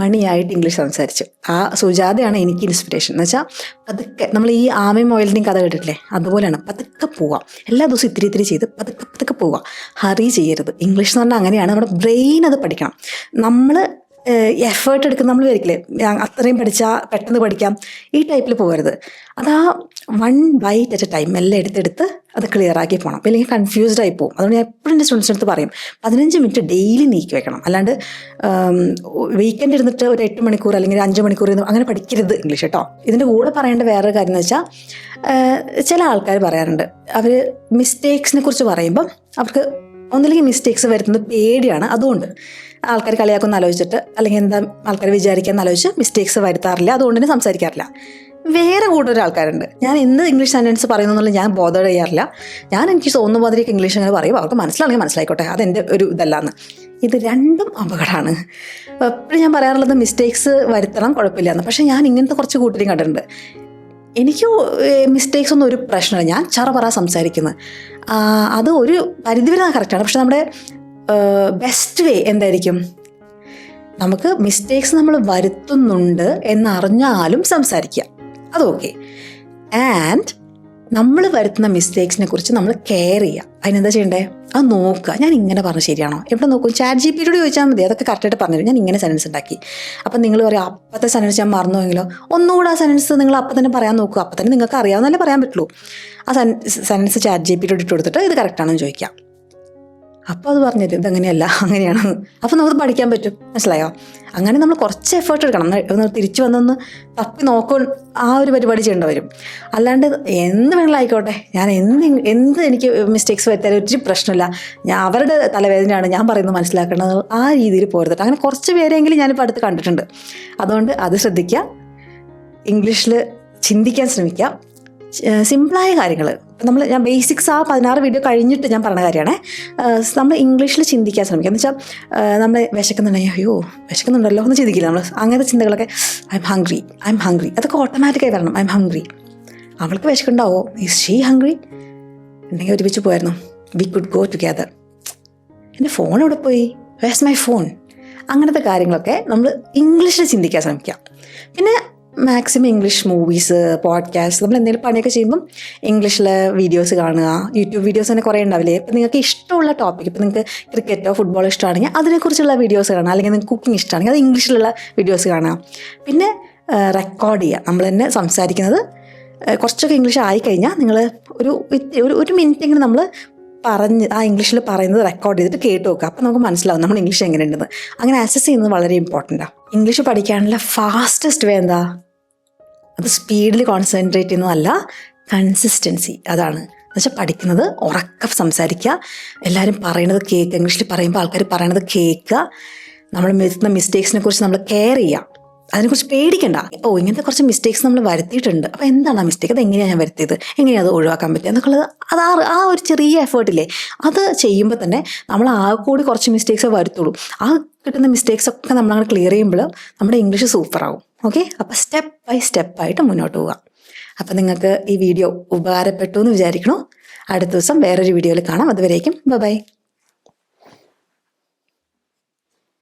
മണിയായിട്ട് ഇംഗ്ലീഷ് സംസാരിച്ചു. ആ സുജാതയാണ് എനിക്ക് ഇൻസ്പിറേഷൻ. എന്ന് വെച്ചാൽ പതുക്കെ, നമ്മൾ ഈ ആമയും ഓയിലിൻ്റെയും കഥ കേട്ടിട്ടില്ലേ, അതുപോലെയാണ്. പതുക്കെ പോവാം, എല്ലാ ദിവസവും ഇത്തിരി ചെയ്ത് പതുക്കെ പോവാം. ഹറി ചെയ്യരുത്. ഇംഗ്ലീഷ് എന്ന് പറഞ്ഞാൽ അങ്ങനെയാണ്. നമ്മുടെ ബ്രെയിൻ അത് പഠിക്കണം. നമ്മൾ എഫേർട്ട് എടുക്കുന്ന നമ്മൾ വിചാരിക്കില്ലേ, അത്രയും പഠിച്ചാൽ പെട്ടെന്ന് പഠിക്കാം, ഈ ടൈപ്പിൽ പോകരുത്. അതാ 1 ബൈറ്റ് അറ്റ് എ ടൈം എല്ലാം എടുത്തെടുത്ത് അത് ക്ലിയർ ആക്കി പോകണം. അല്ലെങ്കിൽ കൺഫ്യൂസ്ഡ് ആയി പോകും. അതുകൊണ്ട് ഞാൻ എപ്പോഴും എൻ്റെ സ്റ്റുഡൻസിൻ്റെ അടുത്ത് പറയും, 15 മിനിറ്റ് ഡെയിലി നീക്കി വെക്കണം. അല്ലാണ്ട് വീക്കെൻഡ് ഇരുന്നിട്ട് ഒരു 8 മണിക്കൂർ അല്ലെങ്കിൽ 5 മണിക്കൂർ അങ്ങനെ പഠിക്കരുത് ഇംഗ്ലീഷ് കേട്ടോ. ഇതിൻ്റെ കൂടെ പറയേണ്ട വേറൊരു കാര്യം എന്ന് വെച്ചാൽ, ചില ആൾക്കാർ പറയാറുണ്ട്, അവർ മിസ്റ്റേക്സിനെ കുറിച്ച് പറയുമ്പം അവർക്ക് ഒന്നില്ലെങ്കിൽ മിസ്റ്റേക്സ് വരുന്നത് പേടിയാണ്, അതുകൊണ്ട് ആൾക്കാർ കളിയാക്കുമെന്ന് ആലോചിച്ചിട്ട് അല്ലെങ്കിൽ എന്താ ആൾക്കാർ വിചാരിക്കാമെന്ന് ആലോചിച്ച് മിസ്റ്റേക്സ് വരുത്താറില്ല, അതുകൊണ്ട് തന്നെ സംസാരിക്കാറില്ല. വേറെ കൂടുതൽ ആൾക്കാരുണ്ട്, ഞാൻ എന്ത് ഇംഗ്ലീഷ് സെൻറ്റൻസ് പറയുന്നു എന്നുള്ളത് ഞാൻ ബോധർ ചെയ്യാറില്ല. എനിക്ക് തോന്നുന്ന മാതിരിയൊക്കെ ഇംഗ്ലീഷ് അങ്ങനെ പറയും, അവർക്ക് മനസ്സിലാണെങ്കിൽ മനസ്സിലായിക്കോട്ടെ, അതെൻ്റെ ഒരു ഇതല്ലാന്ന്. ഇത് രണ്ടും അപകടമാണ്. എപ്പോഴും ഞാൻ പറയാറുള്ളത് മിസ്റ്റേക്സ് വരുത്തണം, കുഴപ്പമില്ലാന്ന്. പക്ഷേ ഞാൻ ഇങ്ങനത്തെ കുറച്ച് കൂട്ടരും കണ്ടിട്ടുണ്ട്. എനിക്ക് മിസ്റ്റേക്സ് ഒന്നും ഒരു പ്രശ്നമില്ല, ഞാൻ ചറ സംസാരിക്കുന്നത്. അത് ഒരു പരിധിവരെ കറക്റ്റാണ്. പക്ഷെ നമ്മുടെ ബെസ്റ്റ് വേ എന്തായിരിക്കും? നമുക്ക് മിസ്റ്റേക്സ് നമ്മൾ വരുത്തുന്നുണ്ട് എന്നറിഞ്ഞാലും സംസാരിക്കുക, അത് ഓക്കെ. ആൻഡ് നമ്മൾ വരുത്തുന്ന മിസ്റ്റേക്സിനെ കുറിച്ച് നമ്മൾ കെയർ ചെയ്യുക. അതിനെന്താ ചെയ്യണ്ടേ? അത് നോക്കുക. ഞാൻ ഇങ്ങനെ പറഞ്ഞ് ശരിയാണോ? എവിടെ നോക്കും? ChatGPT ചോദിച്ചാൽ മതി, അതൊക്കെ കറക്റ്റായിട്ട് പറഞ്ഞുതരും. ഞാൻ ഇങ്ങനെ സെൻറ്റൻസ് ഉണ്ടാക്കി. അപ്പം നിങ്ങൾ പറയും അപ്പത്തെ സെൻറ്റൻസ് ഞാൻ മറന്നുവെങ്കിലോ, ഒന്നുകൂടെ ആ സെൻറ്റൻസ് നിങ്ങൾ അപ്പം തന്നെ പറയാൻ നോക്കുക. അപ്പം തന്നെ നിങ്ങൾക്ക് അറിയാവുന്നല്ലേ പറയാൻ പറ്റുള്ളൂ. ആ സെൻറ്റൻസ് ChatGPT ഇട്ട് കൊടുത്തിട്ട് ഇത് കറക്റ്റാണെന്ന് ചോദിക്കാം. അപ്പോൾ അത് പറഞ്ഞിട്ട് ഇതങ്ങനെയല്ല അങ്ങനെയാണെന്ന്. അപ്പോൾ നമുക്ക് പഠിക്കാൻ പറ്റും, മനസ്സിലായോ? അങ്ങനെ നമ്മൾ കുറച്ച് എഫേർട്ട് എടുക്കണം. തിരിച്ചു വന്നൊന്ന് തപ്പി നോക്കും, ആ ഒരു പരിപാടി ചെയ്യേണ്ടി വരും. അല്ലാണ്ട് എന്ത് വേണമെങ്കിലും ആയിക്കോട്ടെ, ഞാൻ എന്ത് എനിക്ക് മിസ്റ്റേക്സ് വരുത്താൻ ഒരു പ്രശ്നമില്ല, ഞാൻ അവരുടെ തലവേദനയാണ്, ഞാൻ പറയുന്നത് മനസ്സിലാക്കേണ്ടത്, ആ രീതിയിൽ പോരുന്നിട്ട്. അങ്ങനെ കുറച്ച് പേരെങ്കിലും ഞാനിപ്പോൾ അടുത്ത് കണ്ടിട്ടുണ്ട്. അതുകൊണ്ട് അത് ശ്രദ്ധിക്കുക, ഇംഗ്ലീഷിൽ ചിന്തിക്കാൻ ശ്രമിക്കുക. സിമ്പിളായ കാര്യങ്ങൾ ഞാൻ ബേസിക്സ് ആ 16 വീഡിയോ കഴിഞ്ഞിട്ട് ഞാൻ പറഞ്ഞ കാര്യമാണ്. നമ്മൾ ഇംഗ്ലീഷിൽ ചിന്തിക്കാൻ ശ്രമിക്കുക. എന്ന് വെച്ചാൽ നമ്മൾ വിശക്കുന്നുണ്ടെങ്കിൽ അയ്യോ വിശക്കുന്നുണ്ടല്ലോ എന്ന് ചിന്തിക്കില്ല നമ്മൾ. അങ്ങനത്തെ ചിന്തകളൊക്കെ ഐ എം ഹംഗ്രി അതൊക്കെ ഓട്ടോമാറ്റിക്കായി വരണം. I am hungry. അവൾക്ക് വിശക്കുണ്ടാവോ? Is she hungry? ഉണ്ടെങ്കിൽ ഒരുമിച്ച് പോയിരുന്നു, വി കുഡ് ഗോ ടുഗെദർ. എൻ്റെ ഫോൺ എവിടെ പോയി? Where's my phone? അങ്ങനത്തെ കാര്യങ്ങളൊക്കെ നമ്മൾ ഇംഗ്ലീഷിൽ ചിന്തിക്കാൻ ശ്രമിക്കാം. പിന്നെ മാക്സിമം ഇംഗ്ലീഷ് മൂവീസ്, പോഡ്കാസ്റ്റ്, നമ്മൾ എന്തെങ്കിലും പണിയൊക്കെ ചെയ്യുമ്പം ഇംഗ്ലീഷിലെ വീഡിയോസ് കാണുക. യൂട്യൂബ് വീഡിയോസ് തന്നെ കുറേ ഉണ്ടാവില്ലേ? ഇപ്പം നിങ്ങൾക്ക് ഇഷ്ടമുള്ള ടോപ്പിക്, ഇപ്പം നിങ്ങൾക്ക് ക്രിക്കറ്റോ ഫുട്ബോളോ ഇഷ്ടമാണെങ്കിൽ അതിനെക്കുറിച്ചുള്ള വീഡിയോസ് കാണുക. അല്ലെങ്കിൽ നിങ്ങൾക്ക് കുക്കിംഗ് ഇഷ്ടമാണെങ്കിൽ അത് ഇംഗ്ലീഷിലുള്ള വീഡിയോസ് കാണുക. പിന്നെ റെക്കോർഡ് ചെയ്യുക. നമ്മൾ തന്നെ സംസാരിക്കുന്നത് കുറച്ചൊക്കെ ഇംഗ്ലീഷ് ആയിക്കഴിഞ്ഞാൽ നിങ്ങൾ ഒരു മിനിറ്റെങ്കിലും നമ്മൾ ആ ഇംഗ്ലീഷിൽ പറയുന്നത് റെക്കോർഡ് ചെയ്തിട്ട് കേട്ട് നോക്കുക. അപ്പം നമുക്ക് മനസ്സിലാവും നമ്മൾ ഇംഗ്ലീഷ് എങ്ങനെയുണ്ടെന്ന്. അങ്ങനെ അസസ് ചെയ്യുന്നത് വളരെ ഇമ്പോർട്ടൻ്റാണ്. ഇംഗ്ലീഷ് പഠിക്കാനുള്ള ഫാസ്റ്റസ്റ്റ് വേ എന്താ? അത് സ്പീഡിൽ കോൺസെൻട്രേറ്റ് ചെയ്യുന്നതല്ല, കൺസിസ്റ്റൻസി. അതാണ്. എന്നുവെച്ചാൽ പഠിക്കുന്നത് ഉറക്കെ സംസാരിക്കുക, എല്ലാവരും പറയണത് കേൾക്കുക. ഇംഗ്ലീഷിൽ പറയുമ്പോൾ ആൾക്കാർ പറയണത് കേൾക്കുക. നമ്മൾ വരുത്തുന്ന മിസ്റ്റേക്സിനെ കുറിച്ച് നമ്മൾ കെയർ ചെയ്യുക. അതിനെക്കുറിച്ച് പേടിക്കണ്ട. ഇങ്ങനത്തെ കുറച്ച് മിസ്റ്റേക്സ് നമ്മൾ വരുത്തിയിട്ടുണ്ട്, അപ്പോൾ എന്താണ് ആ മിസ്റ്റേക്ക്, അത് എങ്ങനെയാണ് ഞാൻ വരുത്തിയത്, എങ്ങനെയാണ് അത് ഒഴിവാക്കാൻ പറ്റുക എന്നൊക്കെയുള്ളത്, ആ ഒരു ചെറിയ എഫേർട്ടില്ലേ, അത് ചെയ്യുമ്പോൾ തന്നെ നമ്മൾ കൂടി കുറച്ച് മിസ്റ്റേക്സേ വരുത്തുള്ളൂ. ആ കിട്ടുന്ന മിസ്റ്റേക്സ് ഒക്കെ നമ്മളങ്ങനെ ക്ലിയർ ചെയ്യുമ്പോൾ നമ്മുടെ ഇംഗ്ലീഷ് സൂപ്പറാവും. ഓക്കെ, അപ്പോൾ സ്റ്റെപ്പ് ബൈ സ്റ്റെപ്പായിട്ട് മുന്നോട്ട് പോവുക. അപ്പോൾ നിങ്ങൾക്ക് ഈ വീഡിയോ ഉപകാരപ്പെട്ടു എന്ന് വിചാരിക്കണോ? അടുത്ത ദിവസം വേറൊരു വീഡിയോയിൽ കാണാം. അതുവരേക്കും ബൈ.